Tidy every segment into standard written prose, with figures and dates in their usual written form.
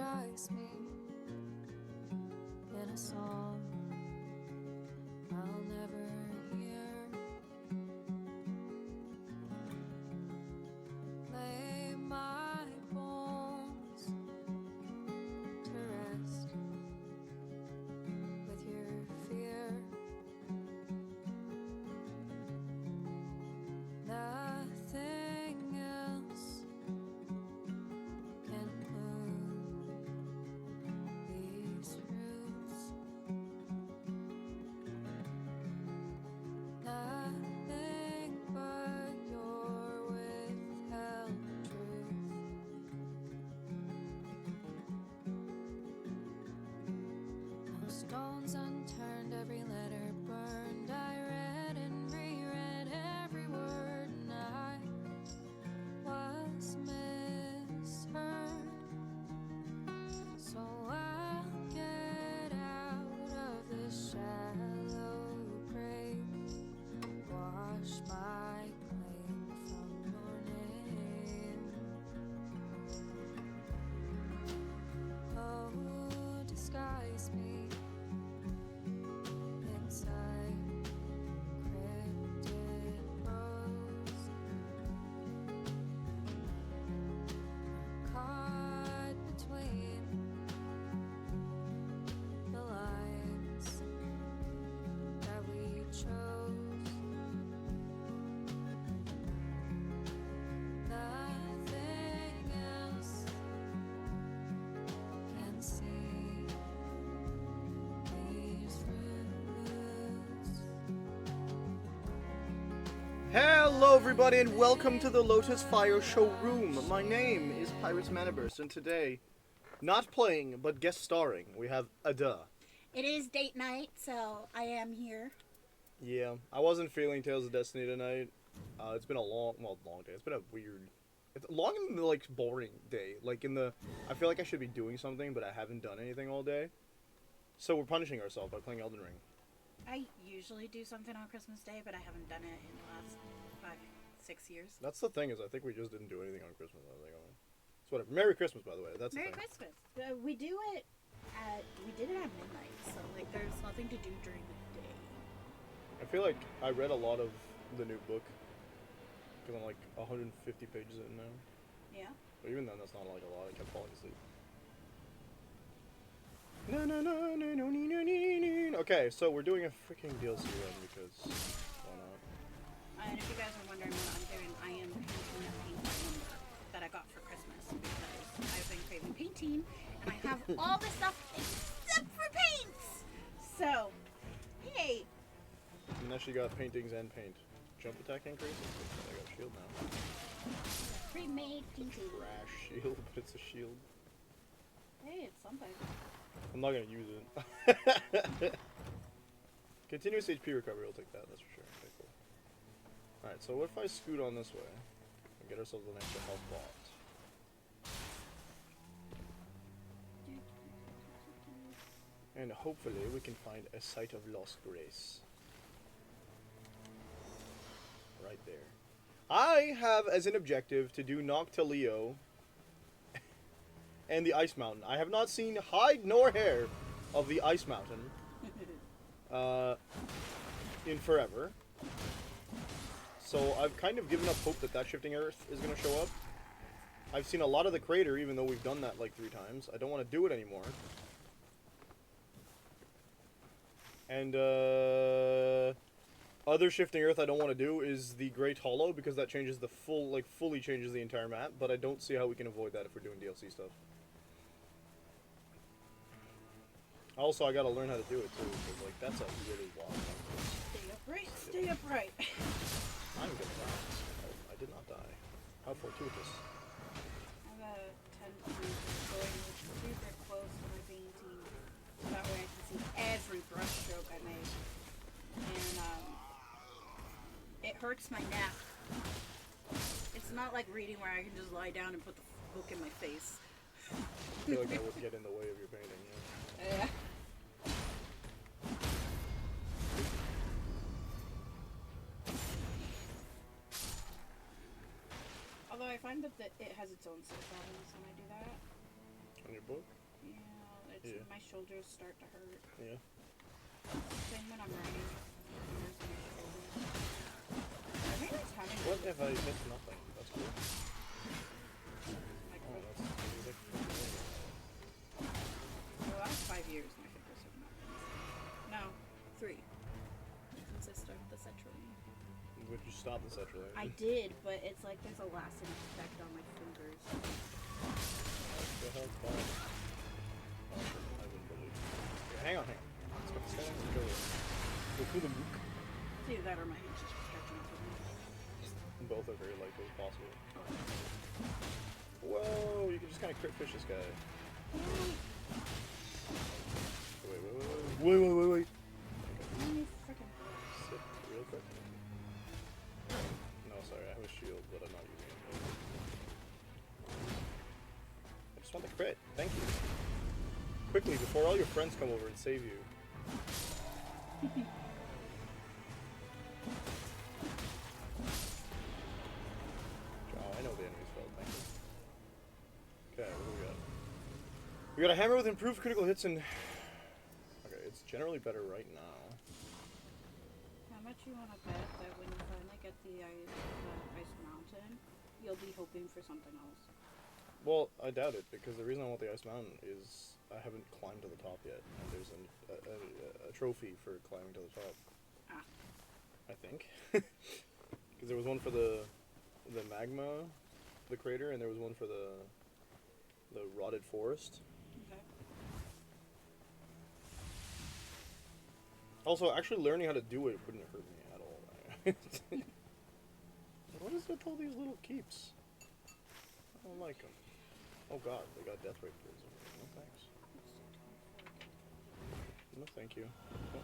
apologize me in a song I'll never hear. Lay my bones to rest with your fear. Nothing else can move these roots. Nothing but your withheld truth. No stones unturned, every letter burned. I read and reread every word, and I was misheard. So I'll get out of this shallow grave, wash my claim from your name. Oh, disguise me inside cryptid prose, caught between the lines that we chose. Nothing else can see these roots. Hello everybody and welcome to the Lotus Fire Showroom. My name is Pirates Manaburst and today, not playing but guest starring, we have Ada. It is date night, so I am here. Yeah, I wasn't feeling Tales of Destiny tonight. It's been a long day. It's been a weird, it's long in the like boring day. Like I feel like I should be doing something but I haven't done anything all day. So we're punishing ourselves by playing Elden Ring. I usually do something on Christmas Day, but I haven't done it in the last 5-6 years. That's the thing is I think we just didn't do anything on Christmas. I think it's whatever. Merry Christmas, by the way. That's Merry the thing. Christmas. We do it we did it at midnight, so like there's nothing to do during the day. I feel like I read a lot of the new book because I'm like 150 pages in now. Yeah. But even then, that's not like a lot. I kept falling asleep. No, no, no, no, no, no, no, no. Okay, so we're doing a freaking DLC run because why not? And if you guys are wondering what I'm doing, I am painting a paint number that I got for Christmas because I've been craving painting, and I have all the stuff except for paints. So, hey. And now she got paintings and paint. Jump attack increases? I got a shield now. Pre-made painting. Trash shield, but it's a shield. Hey, it's something. I'm not gonna use it. Continuous HP recovery, I'll take that, that's for sure. Okay, cool. Alright, so what if I scoot on this way and get ourselves an extra health bot? And hopefully we can find a site of lost grace. Right there. I have as an objective to do Noctilio and the Ice Mountain. I have not seen hide nor hair of the Ice Mountain in forever. So I've kind of given up hope that Shifting Earth is going to show up. I've seen a lot of the crater, even though we've done that like 3 times. I don't want to do it anymore. And other Shifting Earth I don't want to do is the Great Hollow, because that changes the fully changes the entire map, but I don't see how we can avoid that if we're doing DLC stuff. Also, I gotta learn how to do it too, because like that's a really wild one. Stay upright, stay upright. I'm gonna die. Oh, I did not die. How fortuitous. I have a tendency of going super close to my painting, so that way I can see every brush stroke I make. And it hurts my neck. It's not like reading where I can just lie down and put the book in my face. I feel like that would get in the way of your painting, yeah. Yeah. Although I find that it has its own set of problems when I do that. In your book? Yeah, it's Yeah. my shoulders start to hurt. Yeah. Same when I'm running. Fingers in my shoulders. I think it's having What if I missed nothing? That's cool. like Oh, for that's music. the last 5 years my fingers have not been. No, 3. Since I started the Cetraline. Would you stop the Cetraline? I did, but it's like there's a lasting effect on my fingers. The hell's that? Oh, I wouldn't believe it. Okay, hang on. Let's go stand and go. Go through the book. It's either that or my hands just stretching through me. Both are very likely possible. Whoa, you can just kind of crit fish this guy. Wait. How many freaking bullets? Sit real quick. No, sorry, I have a shield, but I'm not using it. I just want the crit. Thank you. Quickly, before all your friends come over and save you. Oh, I know the enemy's failed, thank you. Okay, what do we got? We got a hammer with improved critical hits and... Okay, it's generally better right now. How much you want to bet that when you finally get the ice mountain, you'll be hoping for something else? Well, I doubt it, because the reason I want the Ice Mountain is I haven't climbed to the top yet, and there's a trophy for climbing to the top. Ah. I think. Because there was one for the magma, the crater, and there was one for the rotted forest. Okay. Also, actually learning how to do it wouldn't hurt me at all. Right? What is with all these little keeps? I don't like them. Oh god, they got death ray pools. No thanks. No thank you. No.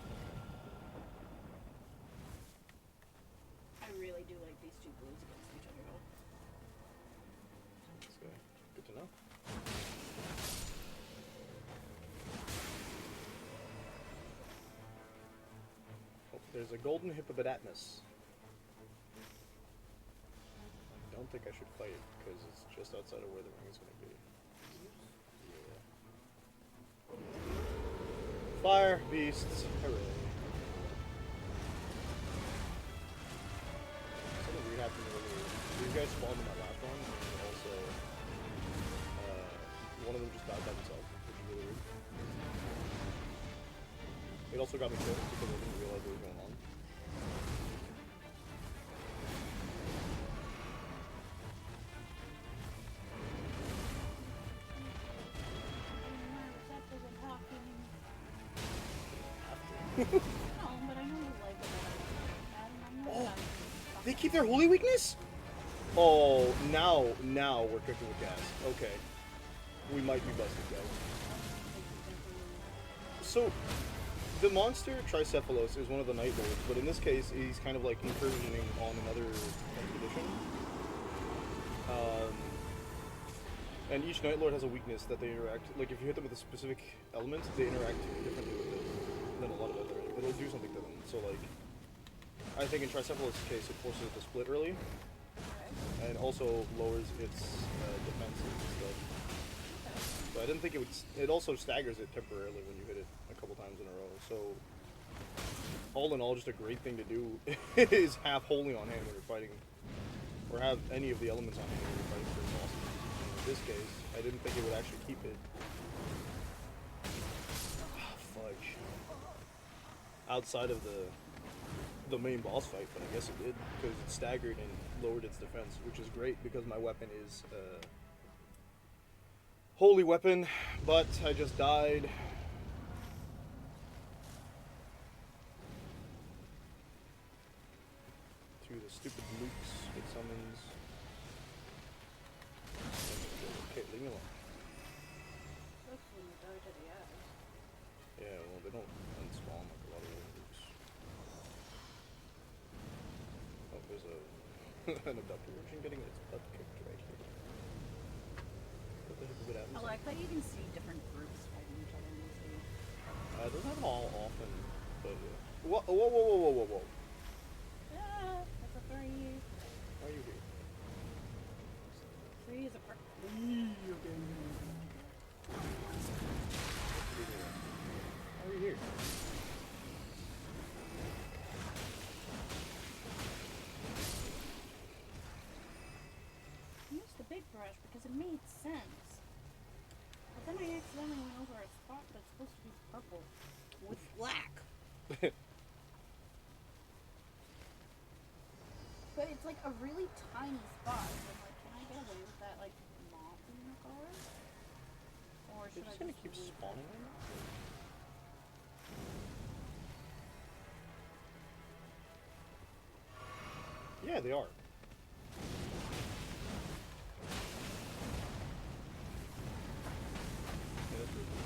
I really do like these two blues against each other though. This guy. Good to know. Oh, there's a golden hippopotamus. I don't think I should fight it because it's just outside of where the ring is going to be. Yeah. Fire beasts, hooray! Something weird happened earlier. These guys spawned in that last one, and also one of them just died by himself, which is really weird. It also got me killed because I didn't realize what was going on. No, but I know you like it. Oh, they keep their holy weakness? Oh, now we're cooking with gas. Okay. We might be busted, guys. So, the monster, Tricephalos, is one of the Night Lords, but in this case, he's kind of like incursioning on another expedition. And each Night Lord has a weakness that they interact, like if you hit them with a specific element, they interact differently with it than a lot of other, it'll do something to them. So like, I think in Tricephalos' case, it forces it to split early, and also lowers its defense and stuff. So I didn't think it would, it also staggers it temporarily when you hit it a couple times in a row. So, all in all, just a great thing to do is have holy on hand when you're fighting, or have any of the elements on hand when you're fighting for a boss. In this case, I didn't think it would actually keep it. Oh, fudge. Outside of the main boss fight, but I guess it did, because it staggered and lowered its defense, which is great because my weapon is holy weapon, but I just died. To the stupid nukes it summons. Okay, leave me alone. That's when you die to the eyes. Yeah, well, they don't unspawn like a lot of other nukes. Oh, there's a an abductor version getting its butt kicked right here. What the heck is it I like that you can see different groups fighting each other in this game. It doesn't happen all often, but yeah. Whoa. Ah, that's a 3. Why are you here? 3 is a it made sense. But then I accidentally went over a spot that's supposed to be purple with black. But it's like a really tiny spot. So I'm like, can I get away with that, like, not being a color? Or They're should I just gonna just keep leave spawning it? them? Yeah, they are. Yeah, that's really cool.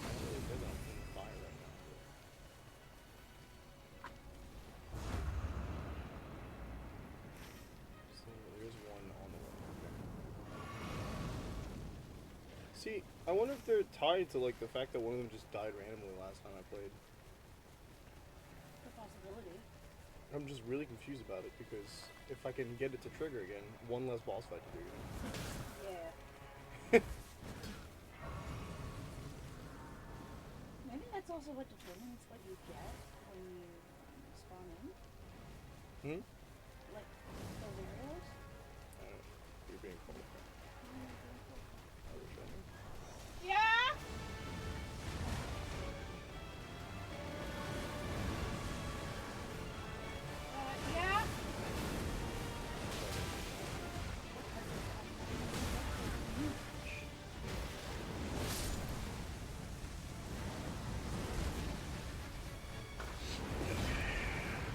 Not really good on fire right now. So there's one on the way. See, I wonder if they're tied to like the fact that one of them just died randomly last time I played. It's a possibility. I'm just really confused about it because if I can get it to trigger again, one less boss fight to do. Yeah. Maybe that's also what determines what you get when you spawn in. Hmm? Like, those arrows. I don't know. You're being cold. I wish I knew. Yeah! Yeah?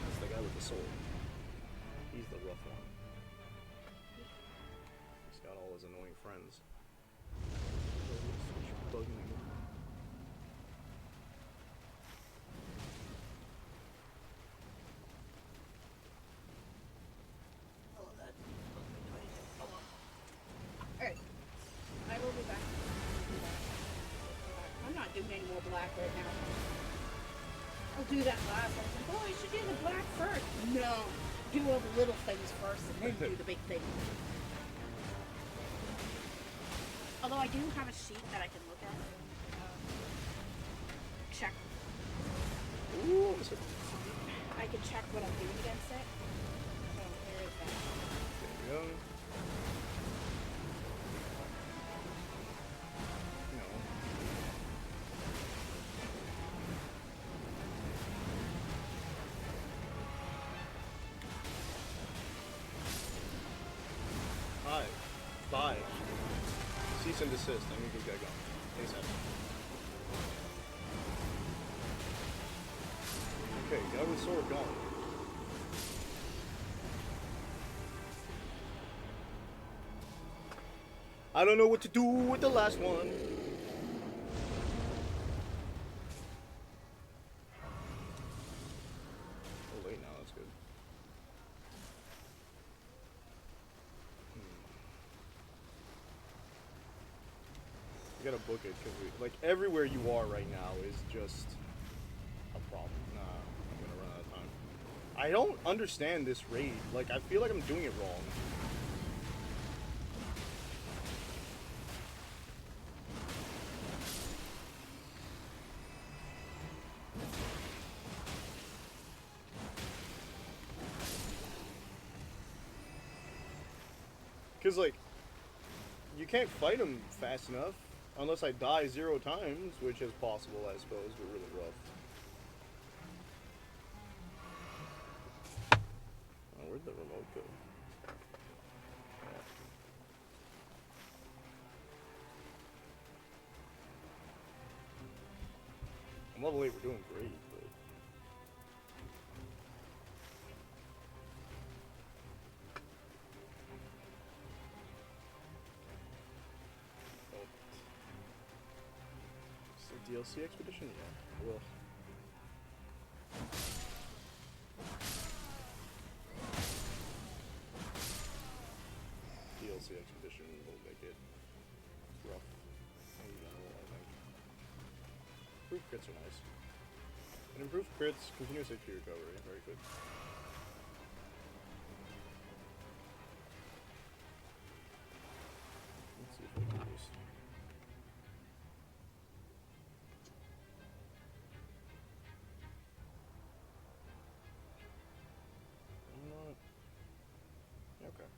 That's the guy with the sword. He's the rough one. He's got all his annoying friends. Bugging me. Alright. I will be back. I'm not doing any more black right now. I'll do that last. I was like, oh, I should do the black first. No. Do all the little things first and then do the big thing. Although I do have a sheet that I can look at. Check. Ooh, what's it? I can check what I'm doing against it. So where is that? There we go. No. Hi. Bye. Cease and desist. I need to get going. ASAP. Okay, guy with sword gone. I don't know what to do with the last one. Oh wait, now that's good. You gotta book it because like everywhere you are right now is just a problem. Nah, I'm gonna run out of time. I don't understand this raid. Like I feel like I'm doing it wrong. Cause like, you can't fight him fast enough unless I die 0 times, which is possible, I suppose, but really rough. Oh, where'd the remote go? I'm level 8, we're doing great, but... Oh. Is it DLC expedition? Yeah. Ugh. DLC expedition will make it rough in general, I think. Improved crits are nice. And improved crits, continuous HP recovery, very good. Let's see if I can just... I'm not... Okay.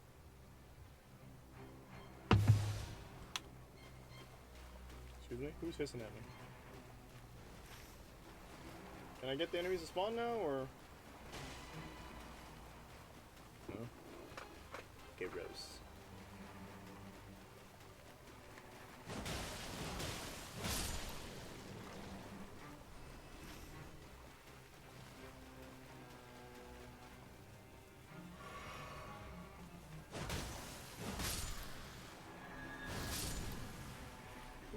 Excuse me? Who's hissing at me? Can I get the enemies to spawn now, or? No? Okay, Rose.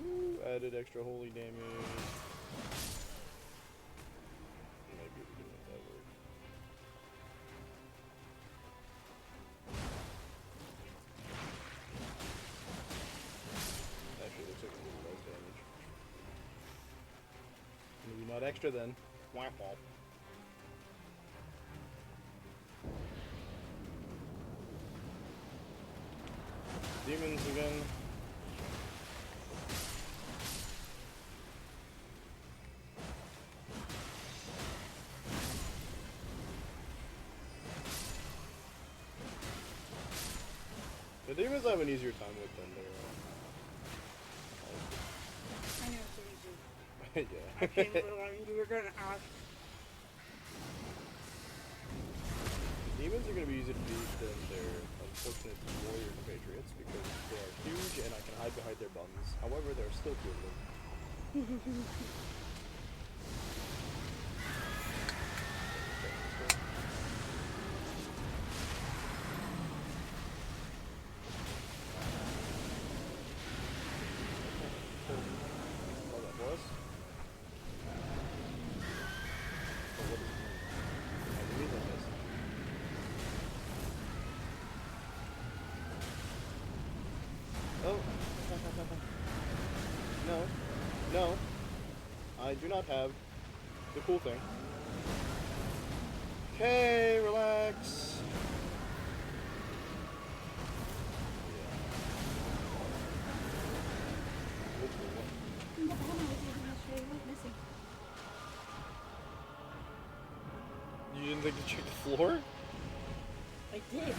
Ooh, added extra holy damage. Might be able to do it that way. Actually, looks like a little less damage. Maybe not extra then. Womp womp. Demons again. The demons I have an easier time with than their. I know it's easy. Yeah. I came along, you were gonna ask. Demons are going to be easier to beat than their unfortunate warrior compatriots because they are huge and I can hide behind their buns. However, there are still two of them. Oh, that was? Oh, what does it mean? I can read like this. Oh. No. No. I do not have the cool thing. Okay, relax. In the bottom, I was even yesterday, what missing? You didn't think to check the floor? I did, in the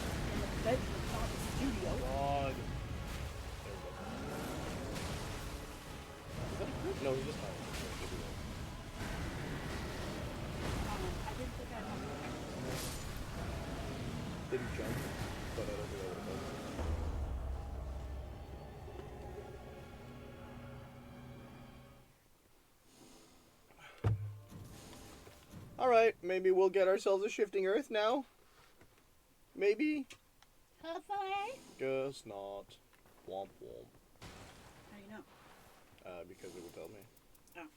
bedroom, not the studio. God. There we go. Is that a group? No, he just died. I didn't think I'd have to. Didn't jump, but I don't think I would have done it. Alright, maybe we'll get ourselves a shifting earth now. Maybe. Hopefully. Guess not. Womp womp. How do you know? Because it would tell me. Oh.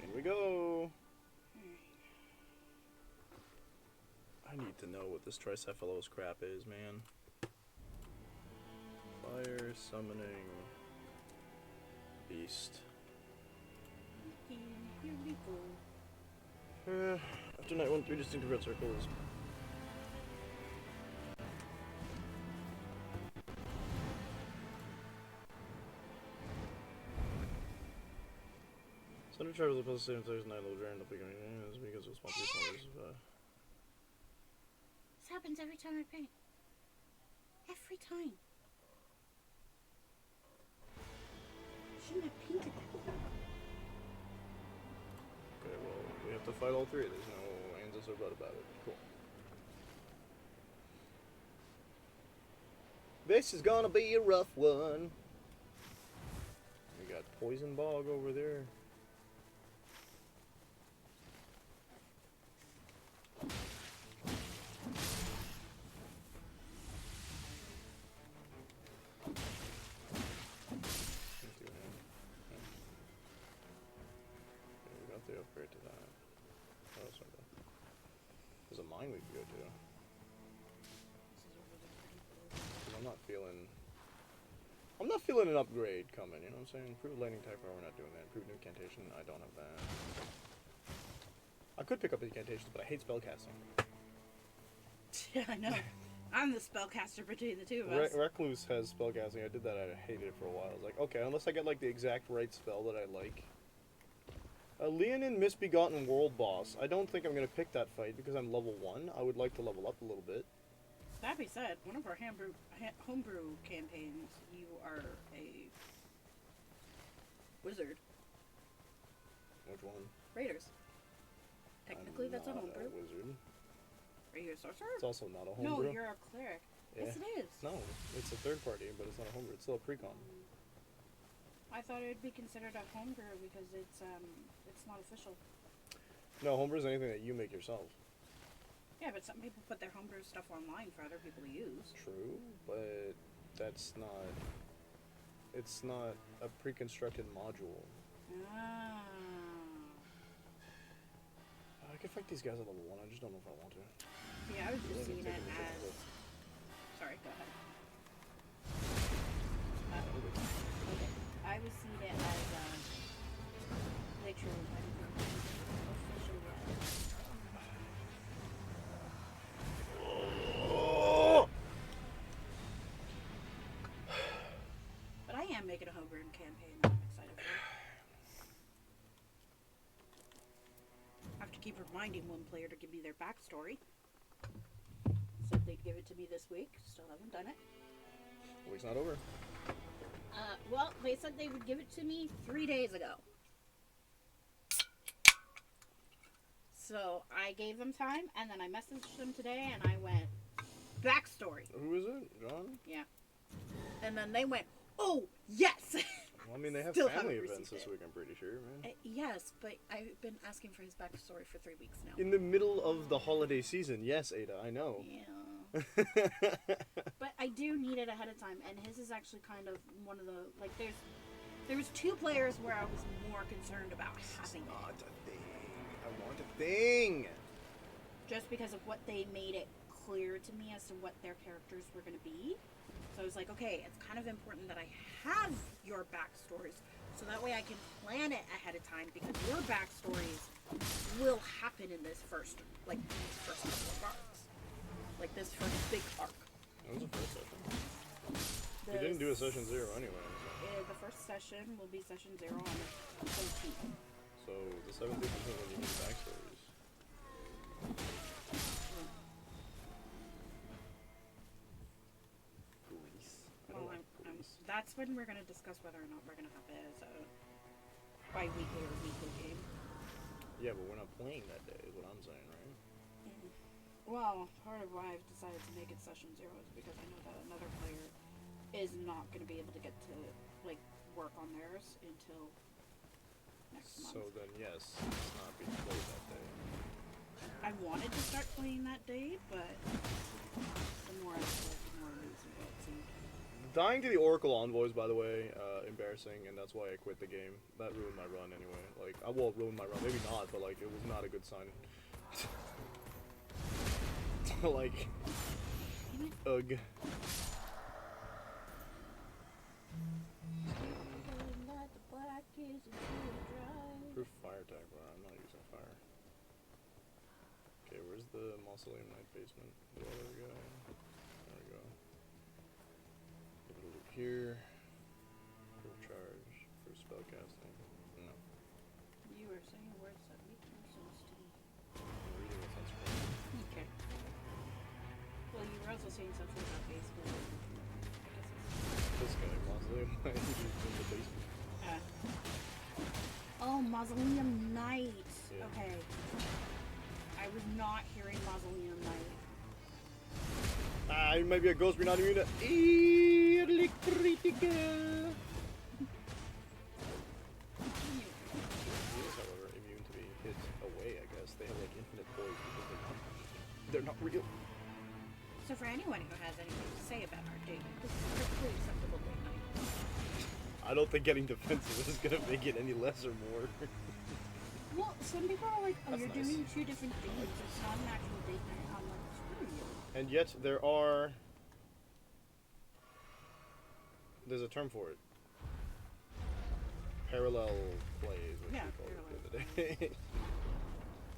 In we go. I need to know what this Tricephalos crap is, man. Fire summoning beast. Here we go. After night 1, 3 distinctive red circles. Thunder travels opposed to the same place night low during the beginning. It's because of small people. This happens every time I paint. Every time. Shouldn't have painted that. Okay, well, we have to fight all three. There's no ands or but about it. Cool. This is gonna be a rough one. We got Poison Bog over there. The upgrade to that. Oh, that's not bad. There's a mine we could go to. Cause I'm not feeling an upgrade coming, you know what I'm saying? Improved lightning type power, we're not doing that. Improved incantation, I don't have that. I could pick up incantations, but I hate spellcasting. Yeah, I know. I'm the spellcaster between the two of us. Recluse has spellcasting. I did that, I hated it for a while. I was like, okay, unless I get like the exact right spell that I like. Leonin Misbegotten World Boss. I don't think I'm going to pick that fight because I'm level 1. I would like to level up a little bit. That being said, one of our homebrew campaigns, you are a Wizard. Which one? Raiders. Technically, that's a I'm not homebrew. wizard. Are you a sorcerer? It's also not a No, homebrew. you're a cleric. Yeah. Yes, it is. No, it's a third party, but it's not a homebrew. It's still a precon. I thought it would be considered a homebrew because it's not official. No, homebrew is anything that you make yourself. Yeah, but some people put their homebrew stuff online for other people to use. True, but that's not. It's not a pre-constructed module. Ah. I could fight these guys at level 1. I just don't know if I want to. Yeah, I was just Really seeing it taking the as. chance. Sorry, go ahead. Okay. I was seeing it as literally official yet. But I am making a homebrew campaign that I'm excited for. I have to keep reminding one player to give me their backstory. Said they'd give it to me this week. Still haven't done it. Week's not over. Well, they said they would give it to me 3 days ago. So I gave them time, and then I messaged them today, and I went, backstory. Who is it? John? Yeah. And then they went, oh, yes! Well, I mean, they have Still family haven't events received this it. week, I'm pretty sure, man. Yes, but I've been asking for his backstory for 3 weeks now. In the middle of the holiday season. Yes, Ada, I know. Yeah. But I do need it ahead of time, and his is actually kind of one of the, like, there was 2 players where I was more concerned about having it. Not a thing. I want a thing. Just because of what they made it clear to me as to what their characters were going to be. So I was like, okay, it's kind of important that I have your backstories, so that way I can plan it ahead of time, because your backstories will happen in this first couple of arcs. Like this first big arc. That was a first session. The We didn't do a session 0 anyway. The first session will be session 0 on the 13th. So the 17th is when you need backstories. Grease. I don't Well, like grease. that's when we're going to discuss whether or not we're going to have it as a bi-weekly or weekly game. Yeah, but we're not playing that day, is what I'm saying, right? Well, part of why I've decided to make it session 0 is because I know that another player is not going to be able to get to, like, work on theirs until next month. So then, yes, it's not being played that day. I wanted to start playing that day, but the more I played, the more losing it seemed. Dying to the Oracle Envoys, by the way, embarrassing, and that's why I quit the game. That ruined my run anyway. Like, I will ruin my run. Maybe not, but, like, it was not a good sign. Like, ugh. Proof fire attack, bro. I'm not using fire. Okay, where's the Mausoleum Knight basement? The other guy. There we go. Give it a look here. For charge. For spellcasting. No. You were saying words that make no sense to me. I'm reading the sense from it. Okay. Well, you were also saying something about basement. I guess This guy, Mausoleum Knight, is in the basement. Oh, Mausoleum Knight. Yeah. Okay. I was not hearing Mausoleum Knight. Ah, you might be a ghost, we're not immune to electrical. He is, however, immune to being hit away, I guess. They have like infinite poise because they're not real. So for anyone who has anything to say about our date, this is a perfectly acceptable date night. I don't think getting defensive is gonna make it any less or more. Well, some people are like, oh, That's you're nice. doing 2 different things. It's not an actual date night. I'm like, screw you. And yet there's a term for it. Parallel plays, which Yeah, we called parallel it the other day.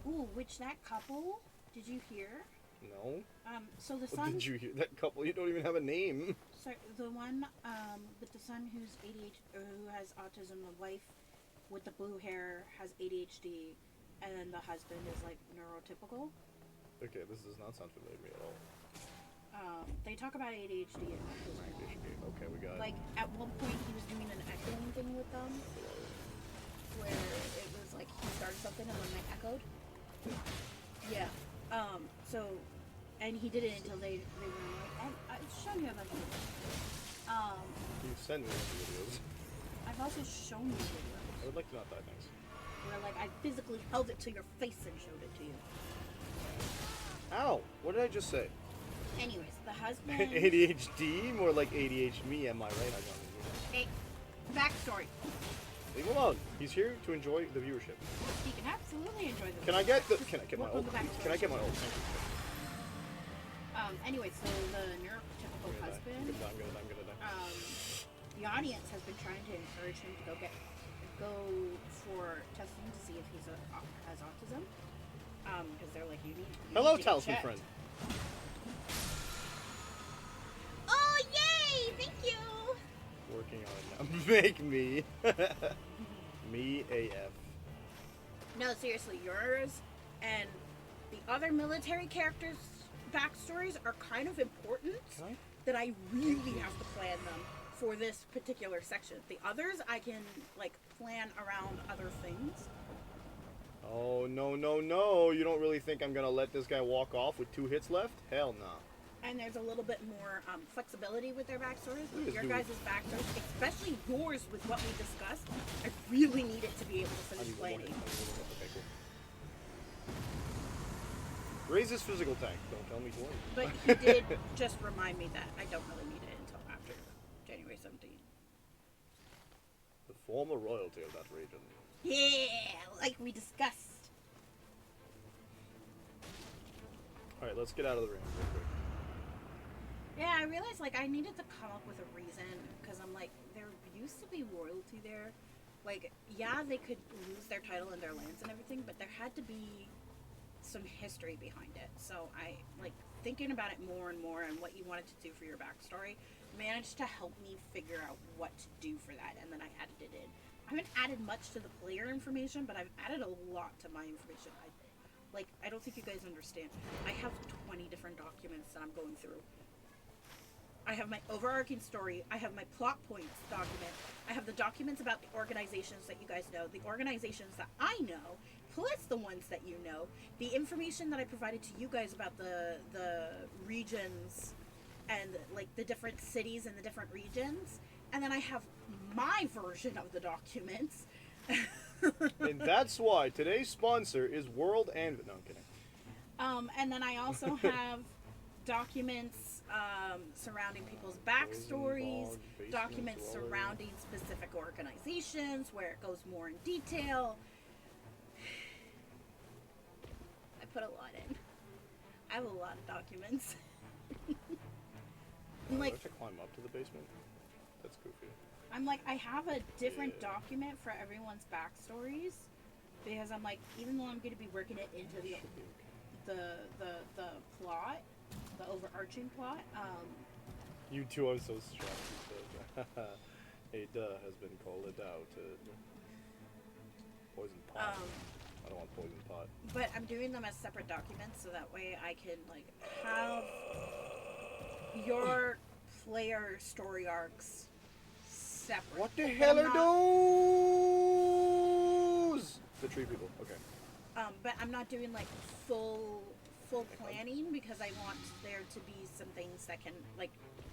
Ooh, which that couple, did you hear? No? So the What son, did you hear? That couple, you don't even have a name. so the one, with the son who's ADHD, or who has autism, the wife with the blue hair has ADHD, and then the husband is like neurotypical. Okay, this does not sound familiar to me at all. They talk about ADHD and autism. Okay, we got Like, at one point he was doing an echoing thing with them, code. Yeah. So, and he did it until they were annoyed. And I've shown you a bunch of videos. You send me the videos. I've also shown you videos I would like to not die, thanks. where, like, I physically held it to your face and showed it to you. Ow! What did I just say? Anyways, the husband. ADHD? More like ADHD me, am I right? I don't know. Hey, backstory. Leave him alone. He's here to enjoy the viewership. He can absolutely enjoy the. Can I get the? Can I get my Welcome ult? back to Can I us. get my ult? Thank you. Anyway, so the neurotypical I'm husband. gonna die. I'm gonna die. The audience has been trying to encourage him to go for testing to see if he's has autism. Because they're like, you need. Hello, need to get talisman checked. friend. Oh yay! Thank you. Working on it now. Make me. Me AF. No, seriously, yours and the other military characters' backstories are kind of important. Can I? That I really have to plan them for this particular section. The others I can like plan around other things. Oh no no no! You don't really think I'm gonna let this guy walk off with 2 hits left? Hell no. And there's a little bit more flexibility with their backstories. Yes, Your dude. guys' backstories, especially yours with what we discussed, I really needed to be able to I finish need one more planning. hit. Okay, cool. Raise his physical tank. Don't tell me to worry. But he did just remind me that I don't really need it until after January 17th. The former royalty of that region. Yeah, like we discussed. Alright, let's get out of the ring real quick. Yeah, I realized like I needed to come up with a reason because I'm like there used to be royalty there. Like yeah, they could lose their title and their lands and everything, but there had to be some history behind it. So I like thinking about it more and more and what you wanted to do for your backstory managed to help me figure out what to do for that, and then I added it in. I haven't added much to the player information, but I've added a lot to my information. I don't think you guys understand. I have 20 different documents that I'm going through. I have my overarching story. I have my plot points document. I have the documents about the organizations that you guys know, the organizations that I know, plus the ones that you know, the information that I provided to you guys about the regions and like the different cities and the different regions, and then I have my version of the documents. And that's why today's sponsor is World and... No, I'm kidding. And then I also have documents surrounding people's backstories, Poison bog, documents basement surrounding specific organizations where it goes more in detail. I put a lot in. I have a lot of documents. Do I like, have to climb up to the basement? That's goofy. I'm like, I have a different Yeah. document for everyone's backstories because I'm like, even though I'm going to be working it into the Should be okay. the plot, the overarching plot. You two are so strong. He says. A duh has been called out. Poison pot. I don't want poison pot. But I'm doing them as separate documents so that way I can like have your player story arcs separate. What the But hell I'm are not- those? The tree people. Okay. But I'm not doing like full planning because I want there to be some things that can like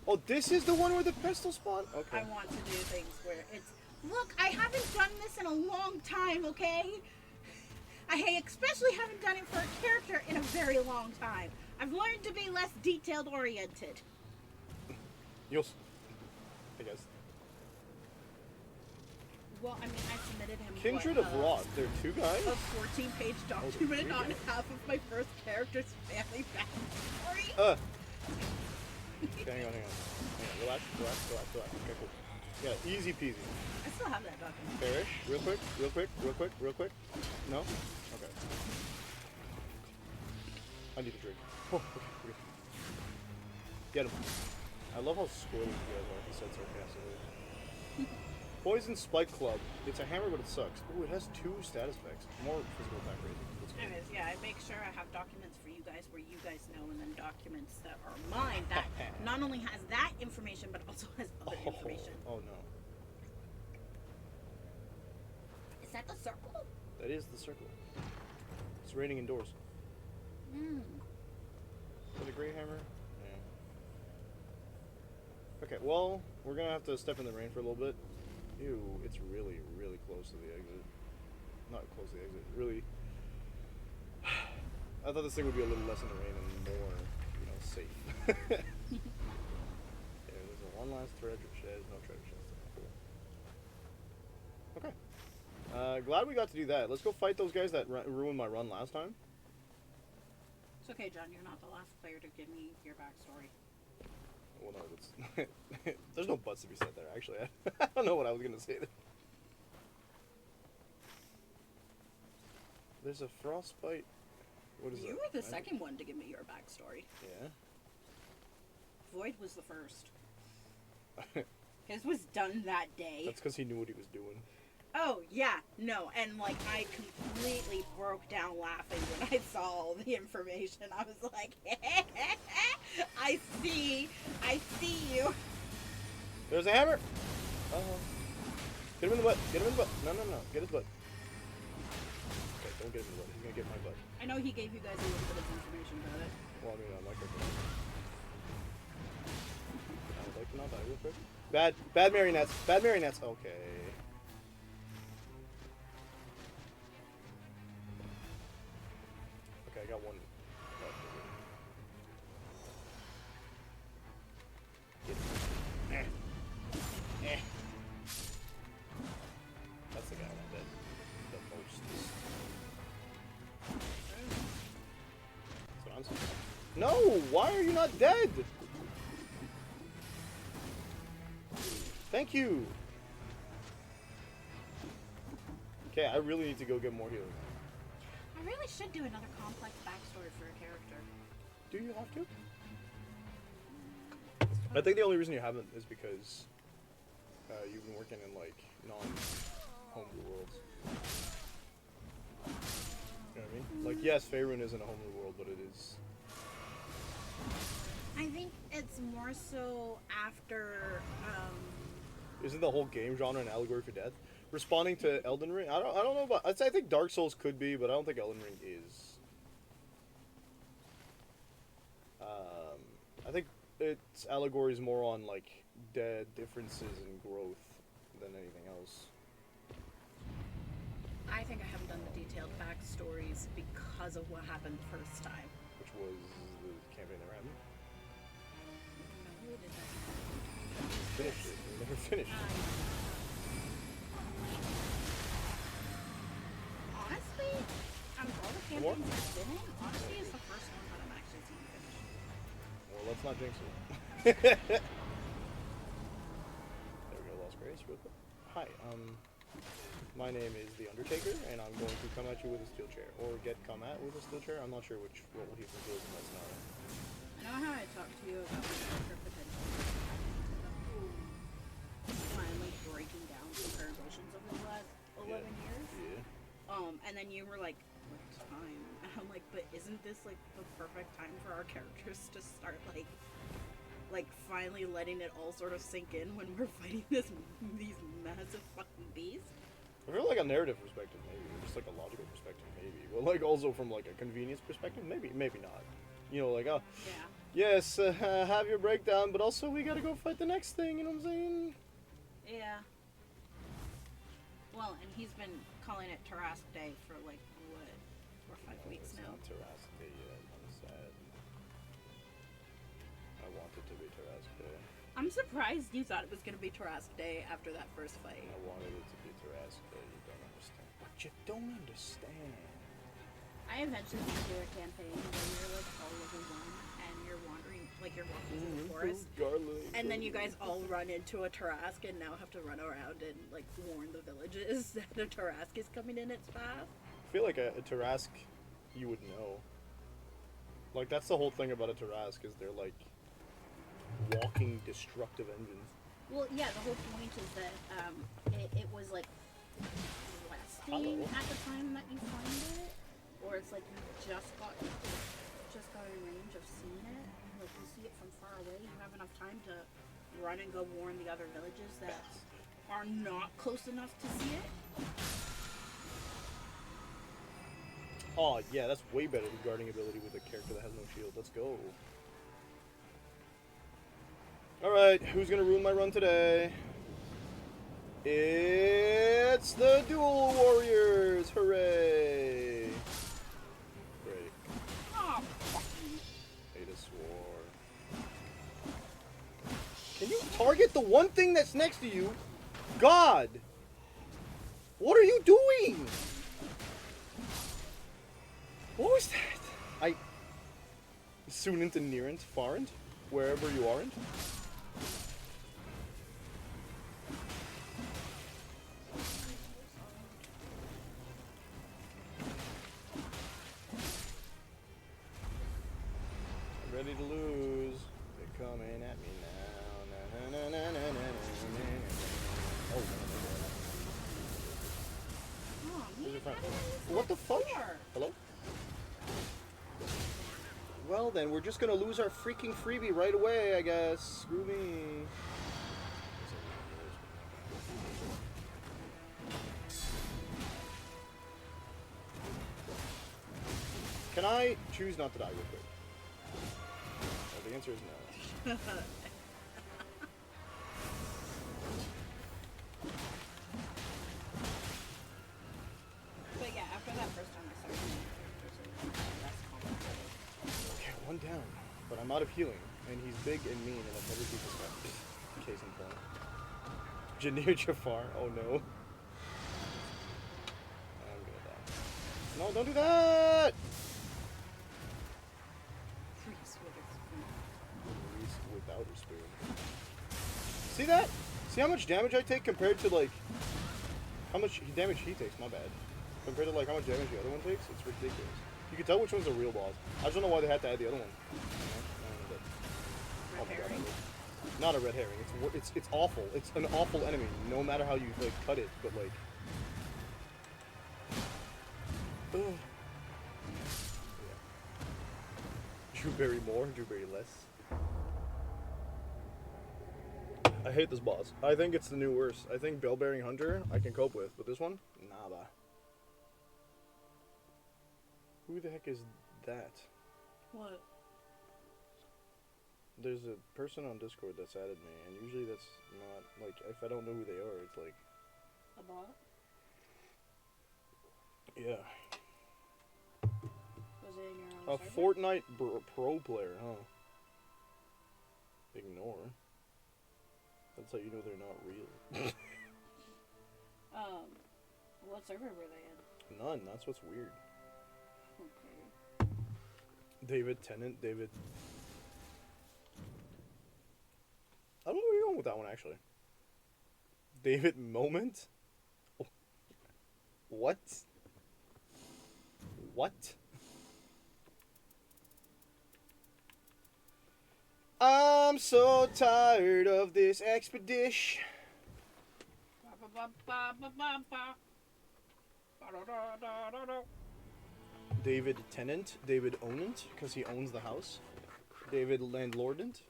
Oh, this is the one where the pistol spawn? Okay. I want to do things where it's look, I haven't done this in a long time, okay? I especially haven't done it for a character in a very long time. I've learned to be less detailed oriented. You'll... I guess. Well, I mean, I submitted him Kindred what, of Rot. There are 2 guys? a 14-page document on really? half of my first character's family backstory. Okay, hang on. Relax. Okay, cool. Yeah, easy peasy. I still have that document. Perish. Real quick. No? Okay. I need a drink. Oh, okay, we're good. Get him. I love how squirrely you guys are, he said sarcastically. Poison Spike Club. It's a hammer, but it sucks. Ooh, it has 2 status effects. More physical attack rating. That's cool. Anyways, yeah, I make sure I have documents for you guys where you guys know, and then documents that are mine that not only has that information, but also has other information. Oh no. Is that the circle? That is the circle. It's raining indoors. Mm. For the Grey Hammer? Yeah. Okay, well, we're gonna have to step in the rain for a little bit. Ew, it's really, really close to the exit. Not close to the exit, really. I thought this thing would be a little less in the rain and more, you know, safe. Yeah, there's a one last treasure chest. No treasure chest. Cool. Okay. Glad we got to do that. Let's go fight those guys that ruined my run last time. It's okay, John. You're not the last player to give me your backstory. Well, no, that's there's no buts to be said there. Actually, I don't know what I was gonna say there. There's a frostbite. What is You that? were the second one to give me your backstory. Yeah. Void was the first. His was done that day. That's because he knew what he was doing. Oh, yeah, no, and like I completely broke down laughing when I saw all the information. I was like, I see you. There's a hammer! Get him in the butt! Get him in the butt! No, get his butt. Okay, don't get him in the butt. He's gonna get my butt. I know he gave you guys a little bit of information about it. Well, I mean, on my character. I would like to not die real quick. Bad marionettes! Bad marionettes! Okay. Okay, I got one. Get him. That's the guy I want dead the most. That's what I'm saying. No! Why are you not dead? Thank you! Okay, I really need to go get more healing. I really should do another complex backstory for a character. Do you have to? I think the only reason you haven't is because you've been working in like non-homebrew worlds. You know what I mean? Like, yes, Faerun isn't a homebrew world, but it is. I think it's more so after. Isn't the whole game genre an allegory for death? Responding to Elden Ring? I don't know about. I think Dark Souls could be, but I don't think Elden Ring is. I think its allegory is more on like dead differences and growth than anything else. I think I haven't done the detailed backstories because of what happened the first time. Which was the campaign that ran. No, did that? Finished it. We never finished. Honestly, out of all the What? campaigns I've been in, honestly, it's the first one that I'm actually seeing finished. Well, let's not jinx it. There we go, Lost Grace, real quick. Hi, my name is The Undertaker, and I'm going to come at you with a steel chair. Or get come at with a steel chair. I'm not sure which role he fulfills in that scenario. I know how I talked to you about my character potential. Finally breaking down compared versions of the last 11 years. Yeah. And then you were like, what time? And I'm like, but isn't this like the perfect time for our characters to start like finally letting it all sort of sink in when we're fighting these massive fucking beasts? I feel like a narrative perspective, maybe. Or just like a logical perspective, maybe. But like also from like a convenience perspective, maybe not. You know, like, Yeah. yes, have your breakdown, but also we gotta go fight the next thing, you know what I'm saying? Yeah. Well, and he's been calling it Tarask Day for like, what, 4 or 5 weeks It's now. not Tarask Day yet. I'm sad. I want it to be Tarask Day. I'm surprised you thought it was going to be Tarask Day after that first fight. I wanted it to be Tarask Day. You don't understand. But you don't understand. I eventually went to a campaign where you're like all level 1 and you're wandering, like you're walking through the forest. And then you guys all run into a Tarask and now have to run around and like warn the villages that a Tarask is coming in its path. I feel like a Tarask, you would know. Like, that's the whole thing about a Tarask, is they're like walking destructive engines. Well, yeah, the whole point is that it was like resting Hello. at the time that you find it, or it's like you just got in range of seeing it. Like you see it from far away, you have enough time to run and go warn the other villages that are not close enough to see it. Oh, yeah, that's way better than guarding ability with a character that has no shield. Let's go. Alright, who's gonna ruin my run today? It's the Dual Warriors! Hooray! Great. Oh, Ada swore. Can you target the one thing that's next to you? God! What are you doing? What was that? Soonent and nearent, farent, wherever you aren't. I'm ready to lose. They're coming at me now. Na, na, na, na, na, na, na, na. Oh, oh, where's your friend? man, What the fuck? Four. Hello? Well then, we're just gonna lose our freaking freebie right away, I guess. Screw me. Can I choose not to die real quick? Well, the answer is no. But yeah, after that first time I started doing characters, less complicated. Okay, one down. But I'm out of healing, and he's big and mean, and I've never beat this guy. Case in point. Janir Jafar. Oh no. I'm gonna die. No, don't do that! Reese with his spoon. Reese without her spoon. See that? See how much damage I take compared to like how much damage he takes, my bad. Compared to like how much damage the other one takes, it's ridiculous. You can tell which one's a real boss. I just don't know why they had to add the other one. Oh my god, I love- not a red herring. It's awful. It's an awful enemy, no matter how you like cut it. But like, ugh. Yeah. Drewberry more, Drewberry less. I hate this boss. I think it's the new worst. I think Bellbearing Hunter I can cope with, but this one, nada. Who the heck is that? What? There's a person on Discord that's added me, and usually that's not, like, if I don't know who they are, it's like... A bot? Yeah. Was it in your A own server? Fortnite pro player, huh? Ignore. That's how you know they're not real. What server were they in? None, that's what's weird. Okay. David Tennant, David... I don't know where you're going with that one, actually. David Moment? Oh. What? What? I'm so tired of this expedition. David Tennant, David Ownant, because he owns the house. David Landlordant.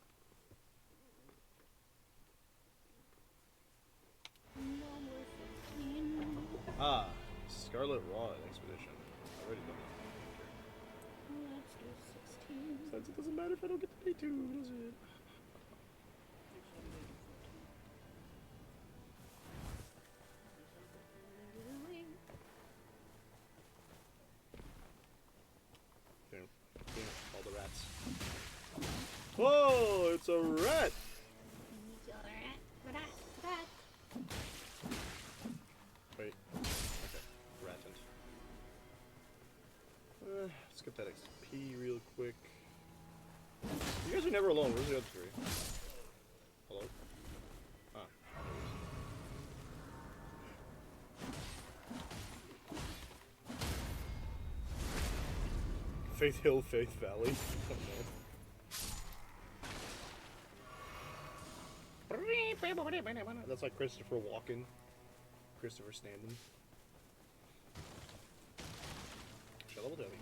Ah, Scarlet Rod Expedition. I've already done Let's do 16. that. Since it doesn't matter if I don't get to day 2, does it? Damn, all the rats. Whoa, it's a rat! Wait. Okay. Ratant. Let's get that XP real quick. You guys are never alone. Where's the other 3? Hello? Ah. Faith Hill, Faith Valley. That's like Christopher Walken. Christopher Standen. Should I level down again?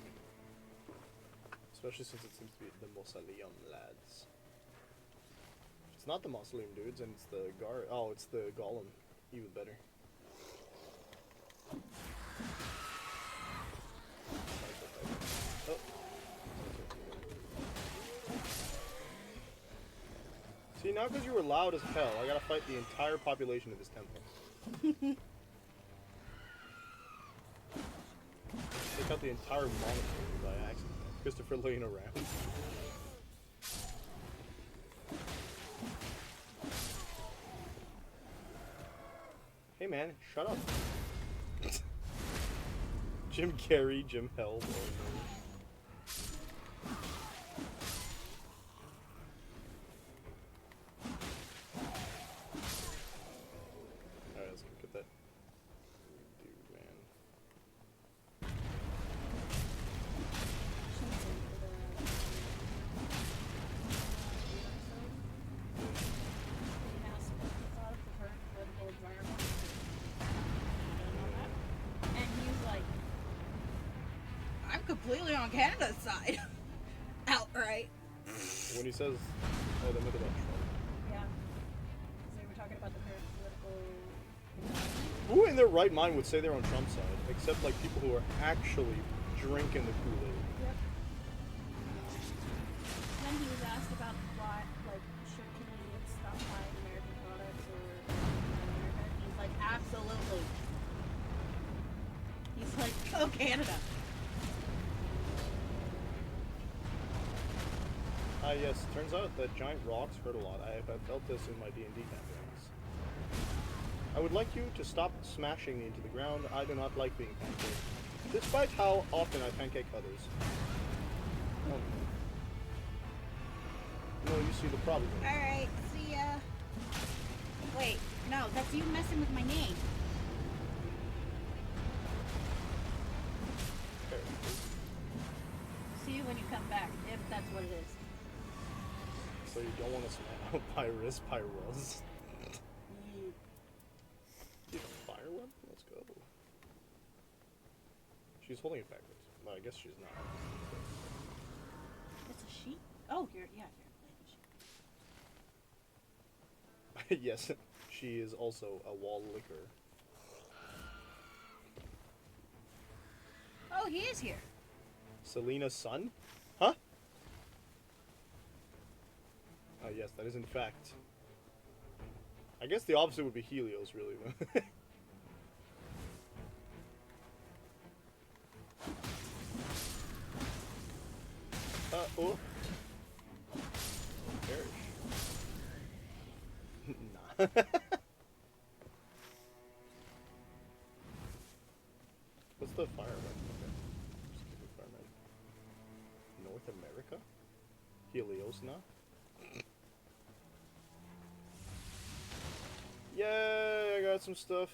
Especially since it seems to be the Mausoleum lads. It's not the Mausoleum dudes, and it's the guard. Oh, it's the Golem. Even better. Like now because you were loud as hell, I gotta fight the entire population of this temple. Take out the entire monastery by accident. Christopher laying around. Hey man, shut up. Jim Carrey, Jim Held. Alright, let's go get that. Dude, man. And he's like, I'm completely on Canada's side. Outright. When he says, oh, they meant about Trump. Yeah. Because they were talking about the current political. Who in their right mind would say they're on Trump's side? Except like people who are actually drinking the Kool-Aid. Yep. Then he was asked about why, like, should Canadians stop buying American products or America? He's like, absolutely. He's like, go Canada. Yes, turns out that giant rocks hurt a lot. I felt this in my D&D campaigns. I would like you to stop smashing me into the ground. I do not like being pancaked, despite how often I pancake others. Oh. No, you see the problem. Alright, see ya. Wait, no, that's you messing with my name. See you when you come back, if that's what it is. So you don't want to smash out Pyrus, Pyrus. Dude, a fire weapon? Let's go. She's holding it backwards. Well, I guess she's not. It's a sheep? Oh, you're a sheep. Yes, she is also a wall licker. Oh, he is here. Selena's son? Huh? Yes, that is in fact. I guess the opposite would be Helios, really, though. Oh. Perish. Nah. What's the fireman? Okay. Just give me fireman. North America? Helios, nah? Yay, I got some stuff.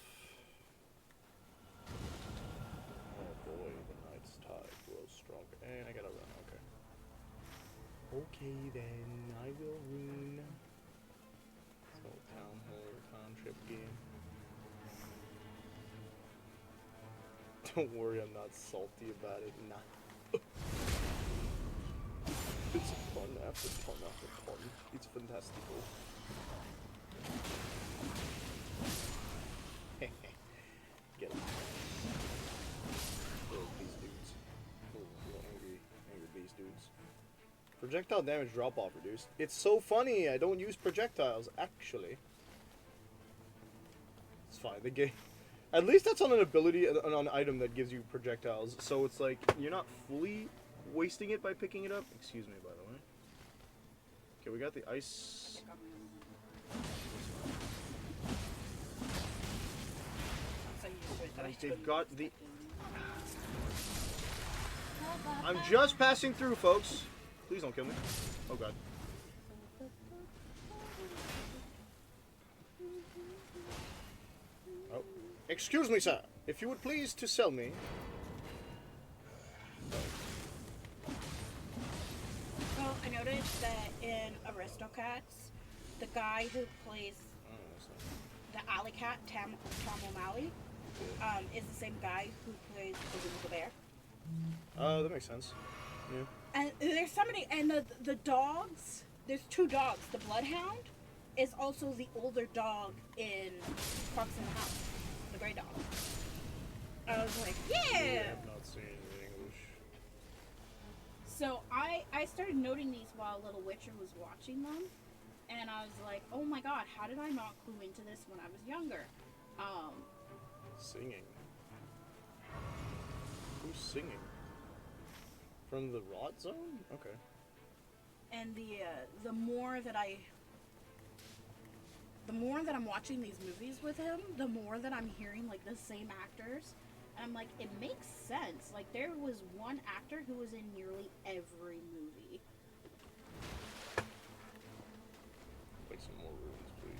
Oh boy, the night's tide grows stronger. And I gotta run, okay. Okay then, I will run. So, town hall, township game. Don't worry, I'm not salty about it, nah. It's fun after fun after fun. It's fantastical. Get him. Oh, these dudes. Oh, little angry beast dudes. Projectile damage drop off reduced. It's so funny. I don't use projectiles actually. It's fine. The game. At least that's on an ability, on an item that gives you projectiles. So it's like you're not fully wasting it by picking it up. Excuse me, by the way. Okay, we got the ice. They've got the. I'm just passing through, folks. Please don't kill me. Oh god. Oh, excuse me, sir. If you would please to sell me. Well, I noticed that in Aristocats, the guy who plays the alley cat, Tom O'Malley, is the same guy who plays the bear. That makes sense. Yeah. And there's somebody, and the dogs, there's two dogs. The Bloodhound is also the older dog in Fox in the House, the gray dog. I was like, yeah! I'm not seeing any English. So I started noting these while Little Witcher was watching them. And I was like, oh my god, how did I not clue into this when I was younger? Singing. Who's singing? From the rot zone? Okay. And the more that I'm watching these movies with him, the more that I'm hearing like the same actors. And I'm like, it makes sense. Like there was one actor who was in nearly every movie. Like some more runes, please.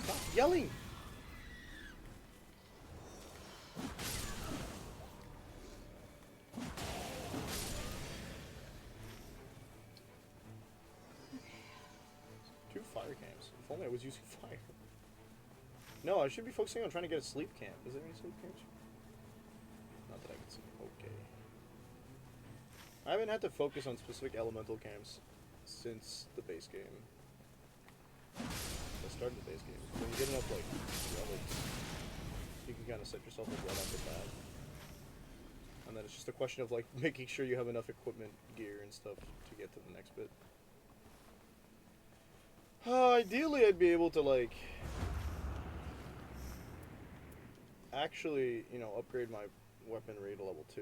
Stop yelling! Two fire camps. If only I was using fire. No, I should be focusing on trying to get a sleep camp. Is there any sleep camps? Not that I can see. Okay. I haven't had to focus on specific elemental camps since the base game. I started the base game. When you get enough, like, relics, you can kind of set yourself up right off the bat. And then it's just a question of, like, making sure you have enough equipment, gear, and stuff to get to the next bit. Ideally, I'd be able to, like, actually, you know, upgrade my weaponry to level 2.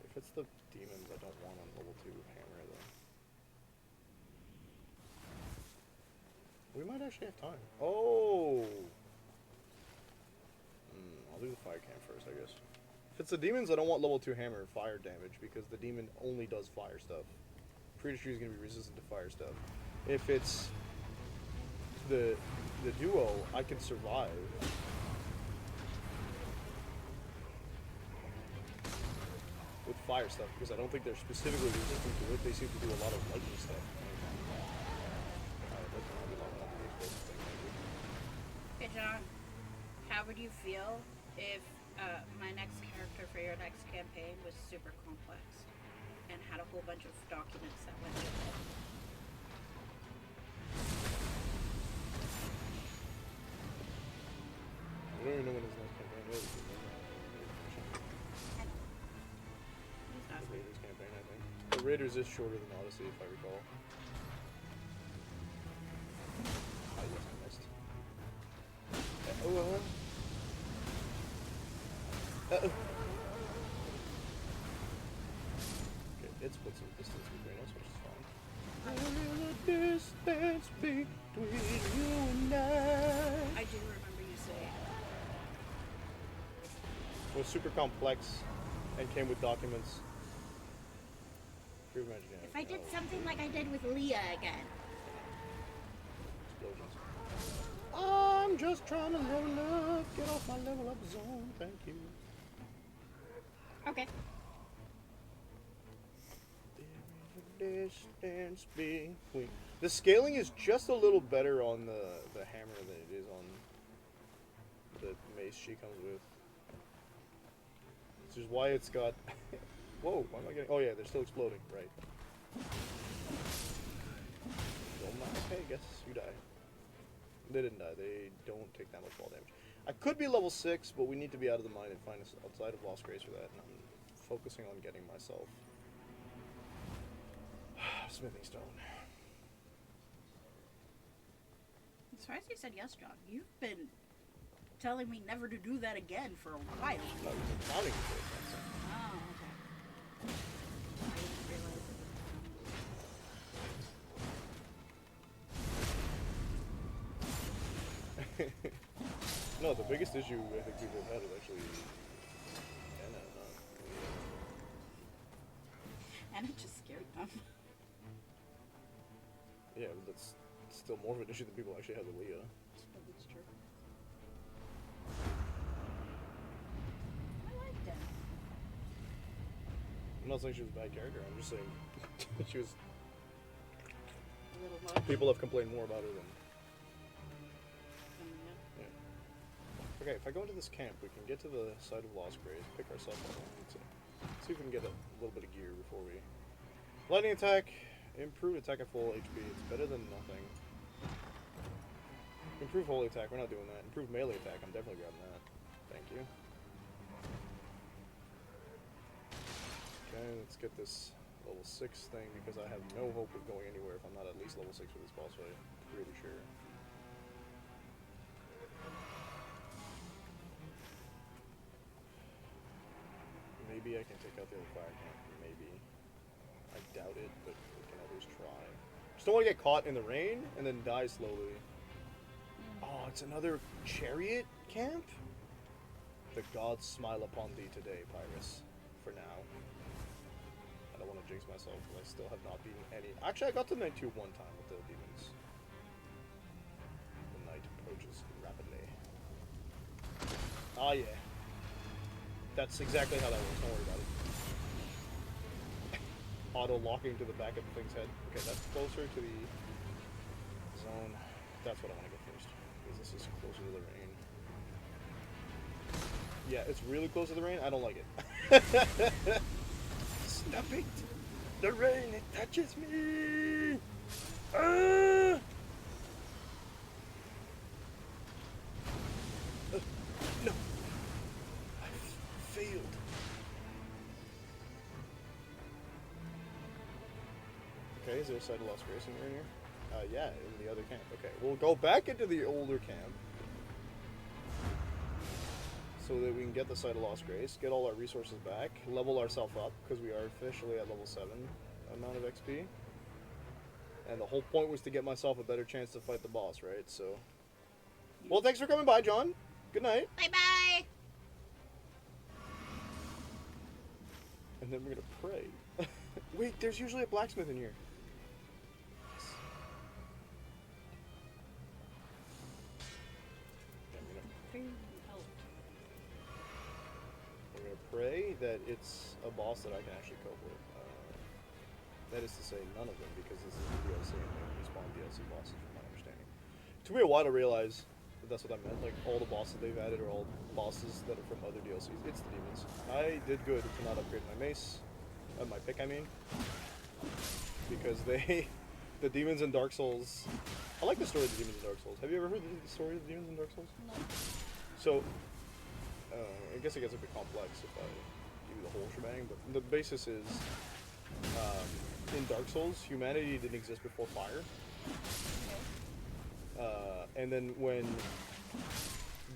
If it's the demons, I don't want on level 2 hammer, though. We might actually have time. Oh! I'll do the fire camp first, I guess. If it's the demons, I don't want level 2 hammer fire damage, because the demon only does fire stuff. Pretty sure he's going to be resistant to fire stuff. If it's the duo, I can survive. With fire stuff, because I don't think they're specifically resistant to it. They seem to do a lot of lightning stuff. Alright, that's gonna be long enough for this thing, maybe. Hey John, how would you feel if my next character for your next campaign was super complex and had a whole bunch of documents that went with it? I don't even know when his next campaign is. The Raiders campaign, I think. The Raiders is shorter than Odyssey, if I recall. Oh, yes, I missed. Uh-oh. Uh-oh. Okay, it's put some distance between us, which is fine. There is a distance between you and I. I do remember you saying. It was super complex and came with documents. If I did something like I did with Leah again. Explosions. I'm just trying to level up, get off my level up zone, thank you. Okay. There is a distance between. The scaling is just a little better on the hammer than it is on the mace she comes with. Which is why it's got. Whoa, why am I getting. Oh, yeah, they're still exploding, right. Okay, guess you die. They didn't die, they don't take that much fall damage. I could be level 6, but we need to be out of the mine and find us outside of Lost Grace for that, and I'm focusing on getting myself smithing stone. I'm surprised you said yes, John. You've been telling me never to do that again for a while. No, you've been counting for it, that's it. Oh, okay. I didn't realize it No, the biggest issue I think people have had is actually Anna, and it just scared them. yeah, but that's still more of an issue than people actually have with Leah. It's true. I liked it. I'm not saying she was a bad character, I'm just saying she was. A little much. People have complained more about her than. Yeah. Yeah. Okay, if I go into this camp, we can get to the side of Lost Grace, pick ourselves up, and see if we can get a little bit of gear before we. Lightning attack, improved attack at full HP. It's better than nothing. Improve holy attack. We're not doing that. Improve melee attack. I'm definitely grabbing that. Thank you. Okay, let's get this level 6 thing because I have no hope of going anywhere if I'm not at least level 6 for this boss fight. Pretty sure. Maybe I can take out the other fire camp. Maybe. I doubt it, but we can always try. Just don't want to get caught in the rain and then die slowly. Oh, it's another chariot camp? The gods smile upon thee today, Pyrus. For now. I don't want to jinx myself because I still have not beaten any. Actually, I got to night 2 one time with the demons. The night approaches rapidly. Ah, yeah. That's exactly how that works. Don't worry about it. Auto-locking to the back of the thing's head. Okay, that's closer to the zone. That's what I want to get first. Because this is closer to the rain. Yeah, it's really close to the rain. I don't like it. Stop it! The rain, it touches me! Ah! No! I failed. Okay, is there a site of lost grace anywhere in here? Yeah, in the other camp. Okay, we'll go back into the older camp. So that we can get the site of lost grace, get all our resources back, level ourselves up, because we are officially at level 7 amount of XP. And the whole point was to get myself a better chance to fight the boss, right? So, well, thanks for coming by, John. Good night. Bye-bye! And then we're gonna pray. Wait, there's usually a blacksmith in here. We're gonna pray that it's a boss that I can actually cope with. That is to say, none of them, because this is a DLC and they respawn DLC bosses, from my understanding. It took me a while to realize that that's what I meant. Like, all the bosses they've added are all bosses that are from other DLCs. It's the demons. I did good to not upgrade my mace. My pick, I mean. Because the demons in Dark Souls... I like the story of the demons in Dark Souls. Have you ever heard the story of the demons in Dark Souls? No. So, I guess it gets a bit complex if I give you the whole shebang, but the basis is, in Dark Souls, humanity didn't exist before fire. And then when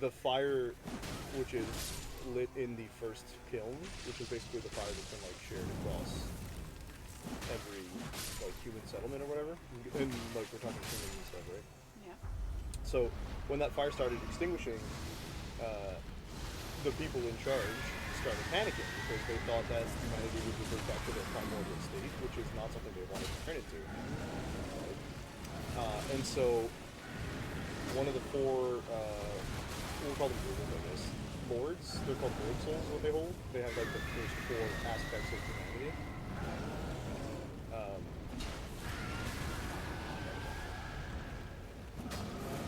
the fire, which is lit in the first kiln, which is basically the fire that's been like shared across every like human settlement or whatever, and like we're talking humans and stuff, right? Yeah. So when that fire started extinguishing, the people in charge started panicking because they thought that humanity would revert back to their primordial state, which is not something they wanted to turn into. And so one of the 4, we'll call them rulers, I guess, lords, they're called lord souls, what they hold. They have like the first 4 aspects of humanity.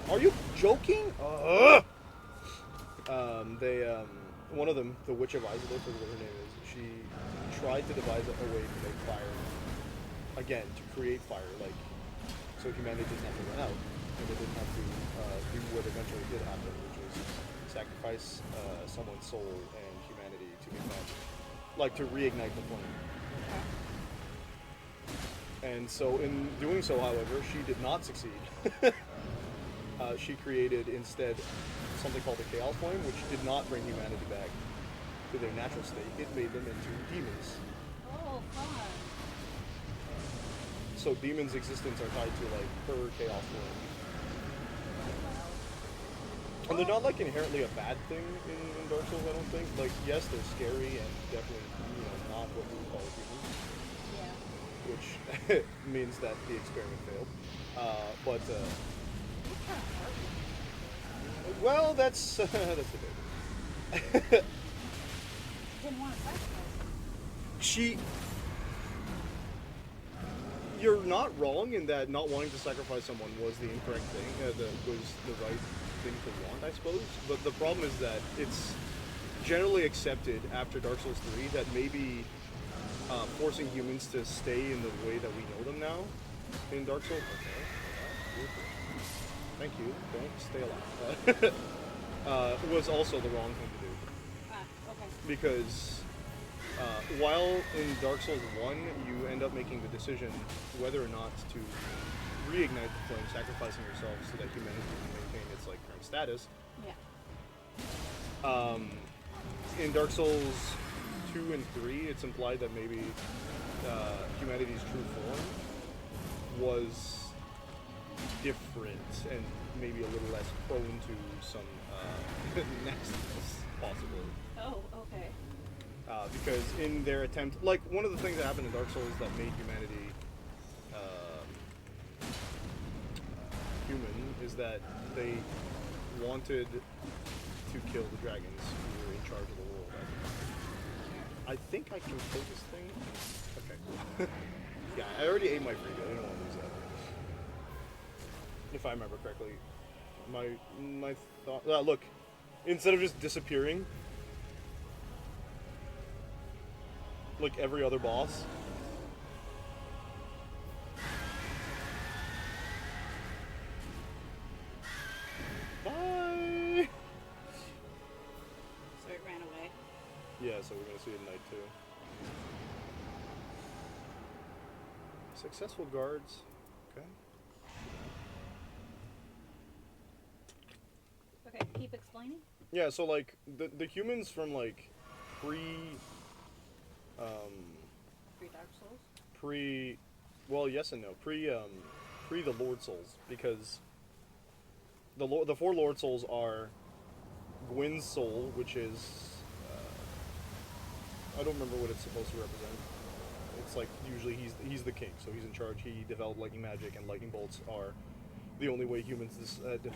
Are you joking? One of them, the Witch of Isilith, or whatever her name is, she tried to devise a way to make fire, again, to create fire, like, so humanity didn't have to run out, and they didn't have to do what eventually did happen, which was sacrifice someone's soul and humanity to ignite, like, to reignite the flame. And so, in doing so, however, she did not succeed. She created instead something called the Chaos Flame, which did not bring humanity back to their natural state. It made them into demons. Oh, fun. So demons' existence are tied to like her Chaos Flame. And they're not like inherently a bad thing in Dark Souls, I don't think. Like, yes, they're scary and definitely, not what we would call humans. Yeah. Which means that the experiment failed. Well, that's the big. Didn't want to sacrifice. You're not wrong in that not wanting to sacrifice someone was the incorrect thing, was the right thing to want, I suppose. But the problem is that it's generally accepted after Dark Souls 3 that maybe forcing humans to stay in the way that we know them now in Dark Souls. Okay. Thank you. Don't stay alive. Was also the wrong thing to do. Okay. Because while in Dark Souls 1, you end up making the decision whether or not to reignite the flame, sacrificing yourself so that humanity can maintain its like current status. Yeah. In Dark Souls 2 and 3, it's implied that maybe humanity's true form was different and maybe a little less prone to some nastiness, possibly. Oh, okay. Because in their attempt, like one of the things that happened in Dark Souls that made humanity human is that they wanted to kill the dragons who were in charge of the world. I think I can kill this thing. Okay. Yeah, I already ate my freebie. I didn't want to lose that. If I remember correctly, my thought. Look, instead of just disappearing, like every other boss. Bye. So it ran away. Yeah, so we're gonna see it at night too. Successful guards. Okay. Okay, keep explaining. Yeah, so like the humans from like pre Dark Souls. well, yes and no. Pre the Lord Souls, because the four Lord Souls are Gwyn's soul, which is I don't remember what it's supposed to represent. It's like usually he's the king, so he's in charge. He developed lightning magic, and lightning bolts are the only way humans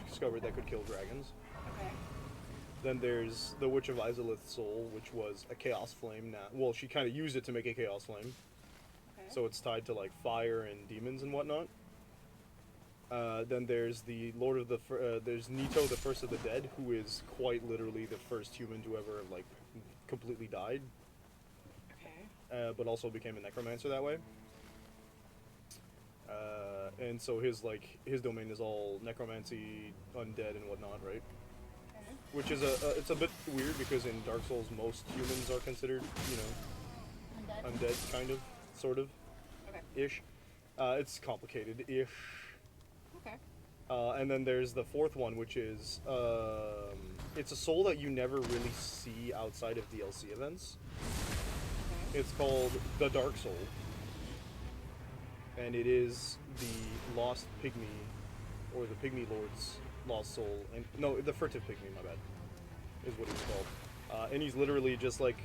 discovered that could kill dragons. Okay. Then there's the Witch of Izalith's soul, which was a chaos flame. Now, well, she kind of used it to make a chaos flame, Okay. so it's tied to like fire and demons and whatnot. Then there's the Lord of the there's Nito, the First of the Dead, who is quite literally the first human to ever like completely died, but also became a necromancer that way. And so his domain is all necromancy, undead, and whatnot, right? Okay. Which is it's a bit weird because in Dark Souls most humans are considered, you know, undead, kind of, sort of, Okay. ish. It's complicated, ish. Okay. And then there's the fourth one, which is it's a soul that you never really see outside of DLC events. Okay. It's called the Dark Soul, and it is the lost pygmy, or the pygmy lord's lost soul. And no, the furtive pygmy, my bad, is what he's called. And he's literally just like,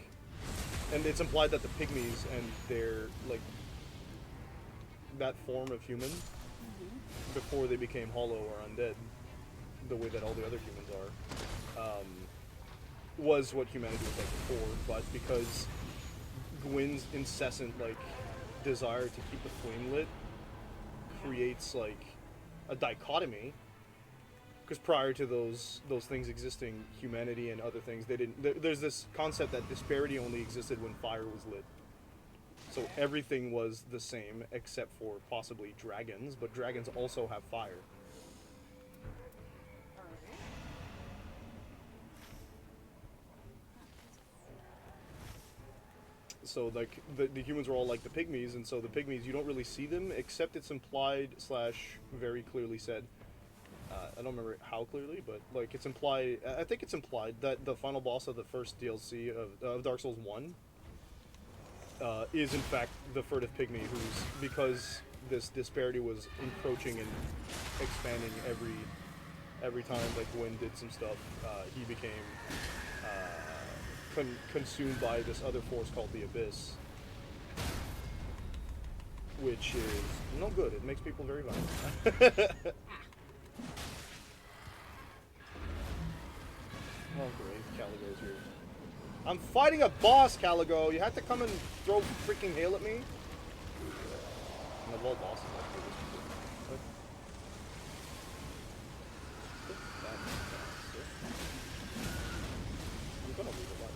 and it's implied that the pygmies and their like that form of human before they became hollow or undead, the way that all the other humans are, was what humanity was like before. But because Gwyn's incessant like desire to keep the flame lit creates like a dichotomy, because prior to those things existing, humanity and other things, they didn't. There's this concept that disparity only existed when fire was lit. So everything was the same except for possibly dragons, but dragons also have fire. Alright. So like the humans were all like the pygmies, and so the pygmies, you don't really see them except it's implied / very clearly said. I don't remember how clearly, but like it's implied. I think it's implied that the final boss of the first DLC of Dark Souls 1 is in fact the furtive pygmy, who's, because this disparity was encroaching and expanding every time like Gwyn did some stuff, he became consumed by this other force called the Abyss, which is no good. It makes people very violent. Oh great, Caligo's here. I'm fighting a boss, Caligo. You had to come and throw freaking hail at me. And of all bosses, I feel this people. I'm gonna leave it like.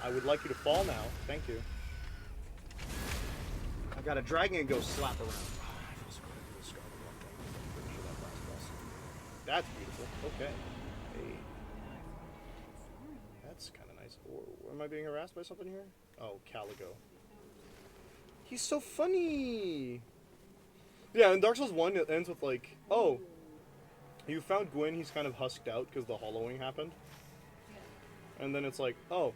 I would like you to fall now. Thank you. I got a dragon and go slap around. That's beautiful. Okay. Hey. That's kind of nice. Or, am I being harassed by something here? Oh, Caligo. He's so funny. Yeah, in Dark Souls 1, it ends with like, oh, you found Gwyn, he's kind of husked out because the hollowing happened. And then it's like, oh,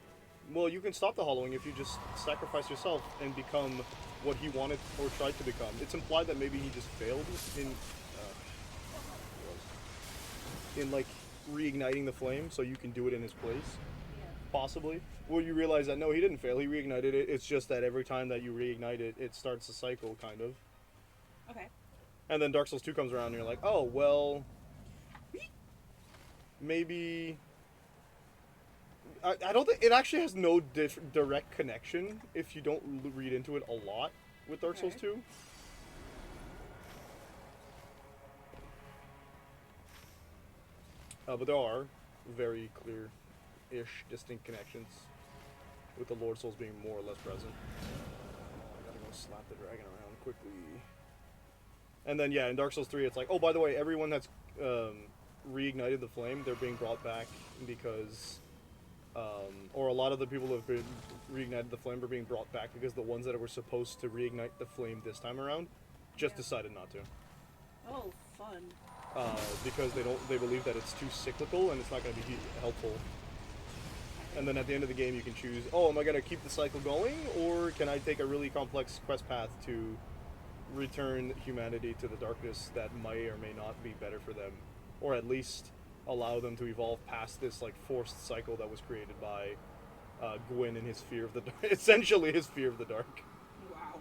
well, you can stop the hollowing if you just sacrifice yourself and become what he wanted or tried to become. It's implied that maybe he just failed in like reigniting the flame, so you can do it in his place, possibly. Well, you realize that no, he didn't fail. He reignited it. It's just that every time that you reignite it, it starts a cycle, kind of. Okay. And then Dark Souls 2 comes around, and you're like, oh, well, maybe. I don't think it actually has no direct connection if you don't read into it a lot with Dark Souls 2. But there are very clear-ish distinct connections, with the Lord Souls being more or less present. I gotta go slap the dragon around quickly. And then, yeah, in Dark Souls 3, it's like, oh, by the way, everyone that's reignited the flame, they're being brought back because... or a lot of the people who have been reignited the flame are being brought back because the ones that were supposed to reignite the flame this time around just decided not to. Oh, fun. Because they believe that it's too cyclical and it's not going to be helpful. And then at the end of the game you can choose, oh, am I going to keep the cycle going, or can I take a really complex quest path to return humanity to the darkness that may or may not be better for them, or at least allow them to evolve past this like forced cycle that was created by Gwyn and his fear of the dark. Essentially his fear of the dark. Wow.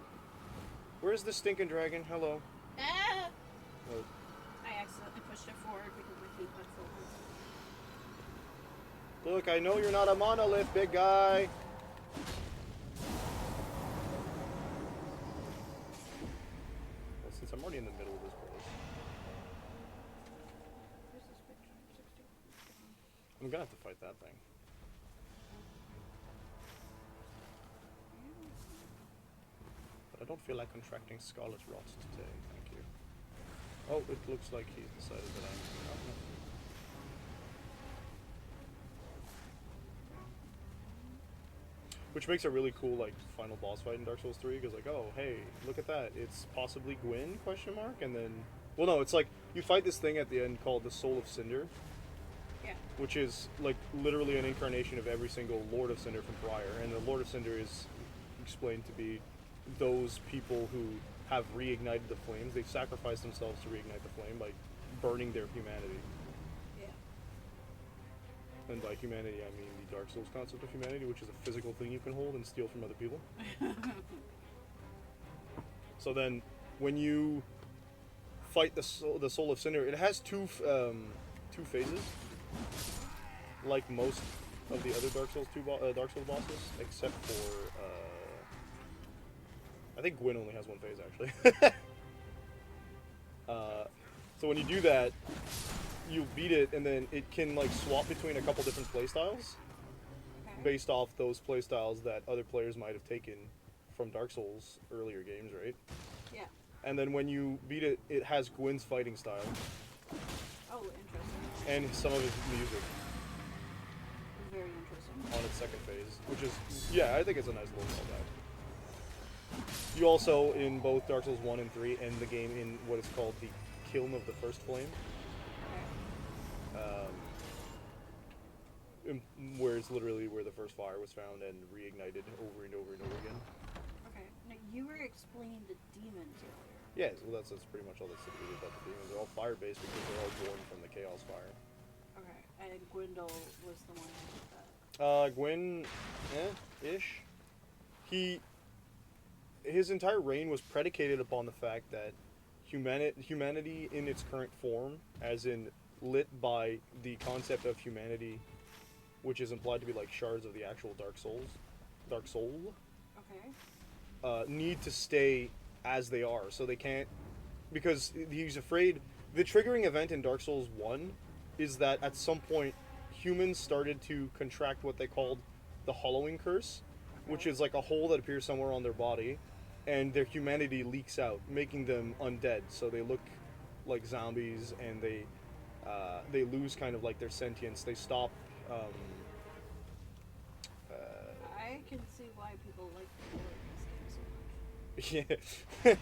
Where's the stinking dragon? Hello. Ah! Oh. I accidentally pushed it forward because my feet went forward. Look, I know you're not a monolith, big guy. Well, since I'm already in the middle of this place, Where's this picture? 60. I'm gonna have to fight that thing. But I don't feel like contracting Scarlet Rot today, thank you. Oh, it looks like he decided that I'm not. Which makes a really cool like final boss fight in Dark Souls 3, because like, oh, hey, look at that, it's possibly Gwyn, question mark, and then, well, no, it's like, you fight this thing at the end called the Soul of Cinder, Yeah. which is like literally an incarnation of every single Lord of Cinder from prior, and the Lord of Cinder is explained to be those people who have reignited the flames. They've sacrificed themselves to reignite the flame by burning their humanity. Yeah. And by humanity, I mean the Dark Souls concept of humanity, which is a physical thing you can hold and steal from other people. So then, when you fight the Soul of Cinder, it has two phases, like most of the other Dark Souls Dark Souls bosses, except for I think Gwyn only has one phase actually. So when you do that, you beat it, and then it can like swap between a couple different playstyles based off those playstyles that other players might have taken from Dark Souls earlier games, right? Yeah. And then when you beat it, it has Gwyn's fighting style Oh, interesting. and some of his music Very interesting. on its second phase, which is, yeah, I think it's a nice little callback. You also, in both Dark Souls 1 and 3, end the game in what is called the Kiln of the First Flame. Where it's literally where the first fire was found and reignited over and over and over again. Okay. Now, you were explaining the demons earlier. Yeah, so that's pretty much all that's secreted about the demons. They're all fire-based because they're all born from the Chaos Fire. Okay. And Gwendol was the one who did that. Gwyn, ish. His entire reign was predicated upon the fact that humanity in its current form, as in lit by the concept of humanity, which is implied to be like shards of the actual Dark Soul, Okay. need to stay as they are. So they can't, because he's afraid. The triggering event in Dark Souls 1 is that at some point humans started to contract what they called the Hollowing Curse, which is like a hole that appears somewhere on their body, and their humanity leaks out, making them undead. So they look like zombies, and they lose kind of like their sentience. They stop. I can see why people like the lore in this game so much. Yeah.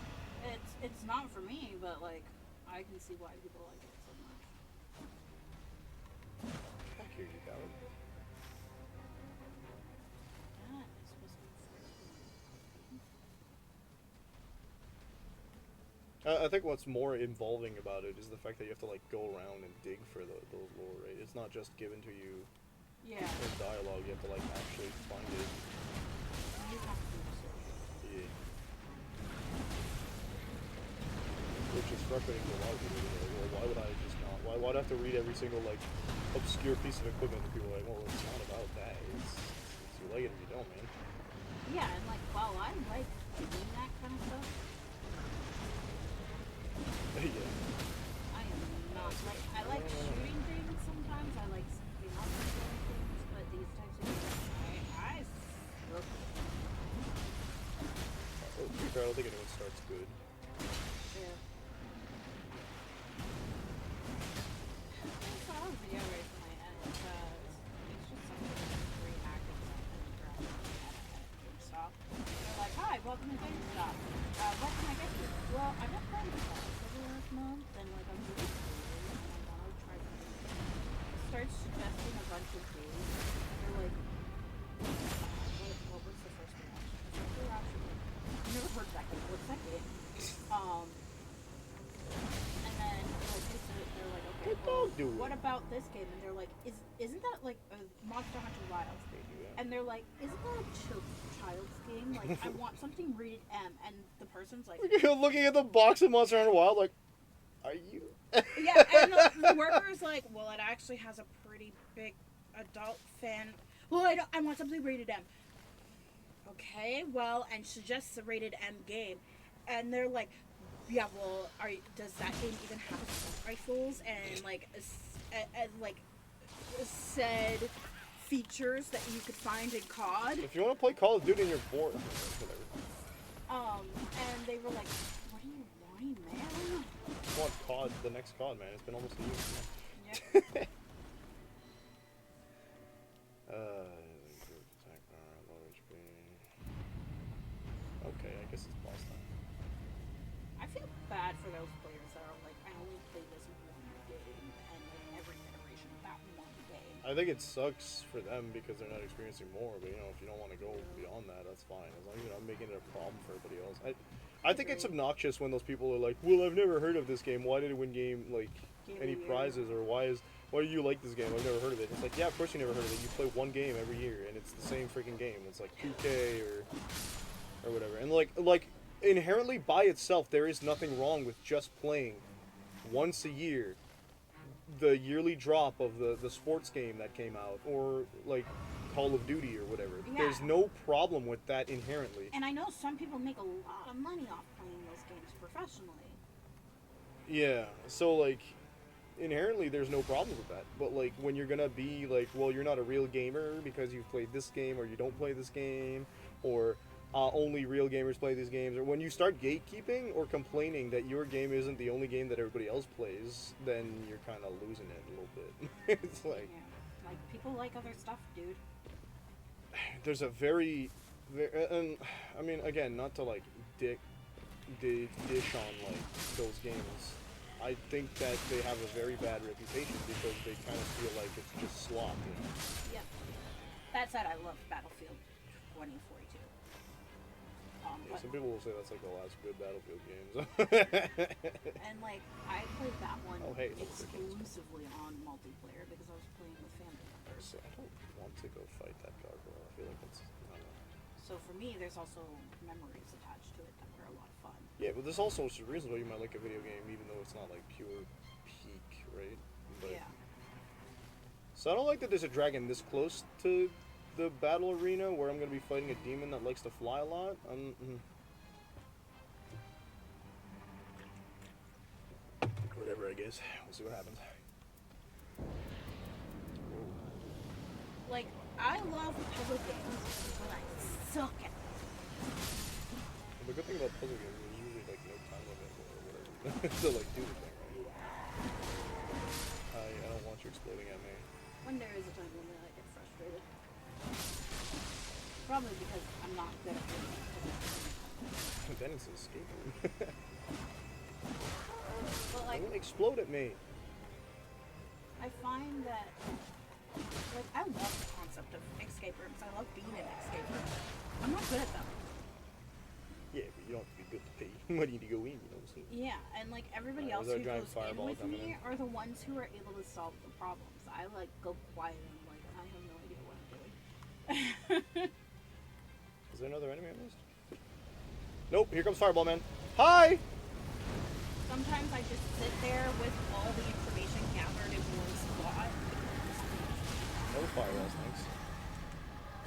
It's not for me, but like I can see why people like it so much. I hear you, Ballard. That is supposed to be I think what's more involving about it is the fact that you have to like go around and dig for those lore, right? It's not just given to you yeah. in dialogue. You have to like actually find it. You have to do research. Yeah. Which is frustrating to a lot of people. They're like, well, why would I just not? Why would I have to read every single like obscure piece of equipment? And people are like, well, it's not about that. It's you like it or you don't, man. Yeah, and like while I like doing that kind of stuff, Yeah. I am not like I like shooting things sometimes. I like you know shooting things, but these types of games, I look. To be fair, I don't think anyone starts good. Yeah. I saw a video recently, and it's just something that's reenacting something from GameStop. They're like, "Hi, welcome to GameStop. What can I get you?" Well, I got friends over last month, and like I'm really cool, and I want to try something new. Start suggesting a bunch of games, and they're like, what was the first reaction? First reaction, like, I've never heard of that game. What's that game? And then they're like, okay, What well, dog do it? what about this game? And they're like, isn't that like a Monster Hunter Wilds? They do that. And they're like, isn't that a child's game? Like, I want something rated M. And the person's like, You're looking at the box of Monster Hunter Wild, like, are you? yeah. And the worker's like, well, it actually has a pretty big adult fan. Well, I want something rated M. Okay, well, and suggests a rated M game, and they're like, yeah, well, does that game even have assault rifles and like like said features that you could find in COD? If you want to play Call of Duty and you're bored, whatever. And they were like, what are you wanting, man? I want COD, the next COD, man. It's been almost a year. Yeah. Okay, I guess it's boss time. I feel bad for those players that are like, I only played this one game, and like every iteration of that one game. I think it sucks for them because they're not experiencing more, but you know, if you don't want to go beyond that, that's fine. As long as you're not making it a problem for everybody else. I think it's obnoxious when those people are like, well, I've never heard of this game. Why did it win game any prizes? Or why do you like this game? I've never heard of it. It's like, yeah, of course you never heard of it. You play one game every year, and it's the same freaking game. It's like 2K or whatever. And like inherently by itself, there is nothing wrong with just playing once a year the yearly drop of the sports game that came out, or like Call of Duty or whatever. Yeah. There's no problem with that inherently. And I know some people make a lot of money off playing those games professionally. Yeah, so like inherently there's no problem with that. But like when you're gonna be like, well, you're not a real gamer because you've played this game, or you don't play this game, or only real gamers play these games, or when you start gatekeeping or complaining that your game isn't the only game that everybody else plays, then you're kind of losing it a little bit. It's like, Yeah. Like, people like other stuff, dude. there's a very, and I mean, again, not to like dish on like those games. I think that they have a very bad reputation because they kind of feel like it's just slop, you know? Yeah. That said, I love Battlefield 2042. Yeah, some people will say that's like the last good Battlefield games. And like, I played that one Oh, hey, look, the game's exclusively on multiplayer because I was playing with family members. So I don't want to go fight that gargoyle. I feel like that's, I don't know. So for me, there's also memories attached to it that were a lot of fun. Yeah, but there's also some reasons why you might like a video game, even though it's not like pure peak, right? But, Yeah. so I don't like that there's a dragon this close to the battle arena where I'm gonna be fighting a demon that likes to fly a lot. Whatever, I guess. We'll see what happens. Like, I love puzzle games, but I suck at them. The good thing about puzzle games is there's usually like no time limit or whatever to like do the thing, right? I don't want you exploding at me. When there is a time limit, I get frustrated. Probably because I'm not good at doing it. Then it's an escape room. But like, Don't explode at me. I find that, like, I love the concept of escape rooms. I love being in escape rooms. I'm not good at them. Yeah, but you don't have to be good to pay money to go in, you know what I'm saying? Yeah, and like everybody Alright, else there's who our giant goes in fireball with coming me in. are the ones who are able to solve the problems. I like go quiet and I'm like, I have no idea what I'm doing. Is there another enemy I missed? Nope, here comes Fireball Man. Hi! Sometimes I just sit there with all the information gathered in one spot, That was Fireballs, thanks.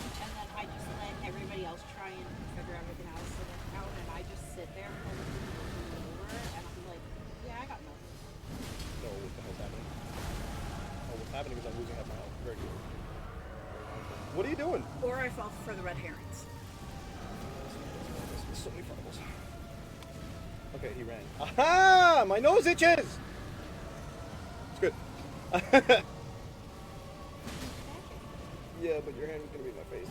and then I just let everybody else try and figure everything else out, and I just sit there and over, and I'm like, yeah, I got nothing. No, what the hell's happening? Oh, what's happening is I'm losing half my health. Very good. What are you doing? Or I fall for the red herrings. There's so many fireballs. Okay, he ran. Aha! My nose itches! It's good. Yeah, but your hand is gonna be in my face.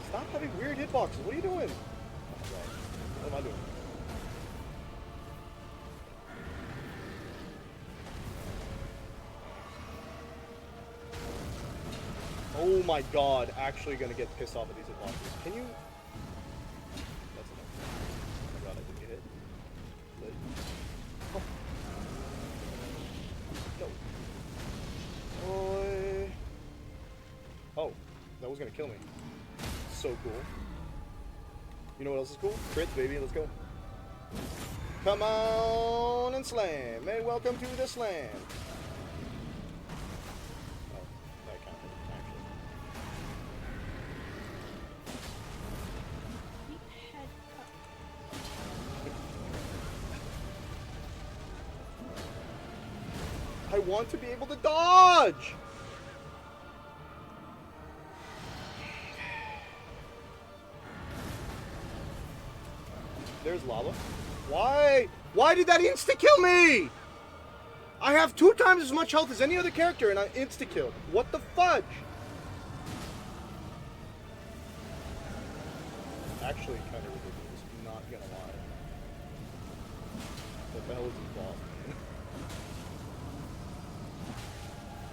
Stop having weird hitboxes. What are you doing? Oh my god. What am I doing? Oh my god, actually gonna get pissed off at these hitboxes. Can you? That's enough. Oh my god, I didn't get hit. Lit. Oh. No. Oh, that was gonna kill me. So cool. You know what else is cool? Crits, baby, let's go. Come on and slam. And welcome to the slam. Oh, that counted, actually. Keep head up. I want to be able to dodge! There's lava. Why? Why did that insta-kill me? I have 2 times as much health as any other character and I insta-killed. What the fudge? Actually, kind of ridiculous. Not gonna lie. What the hell is this boss?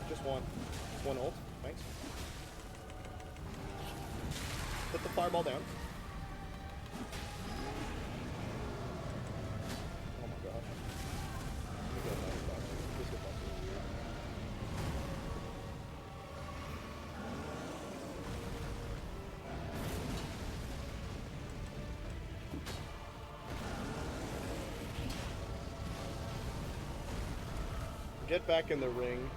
Just one. Just one ult. Thanks. Put the fireball down. Oh my god. This hitbox is weird. Get back in the ring.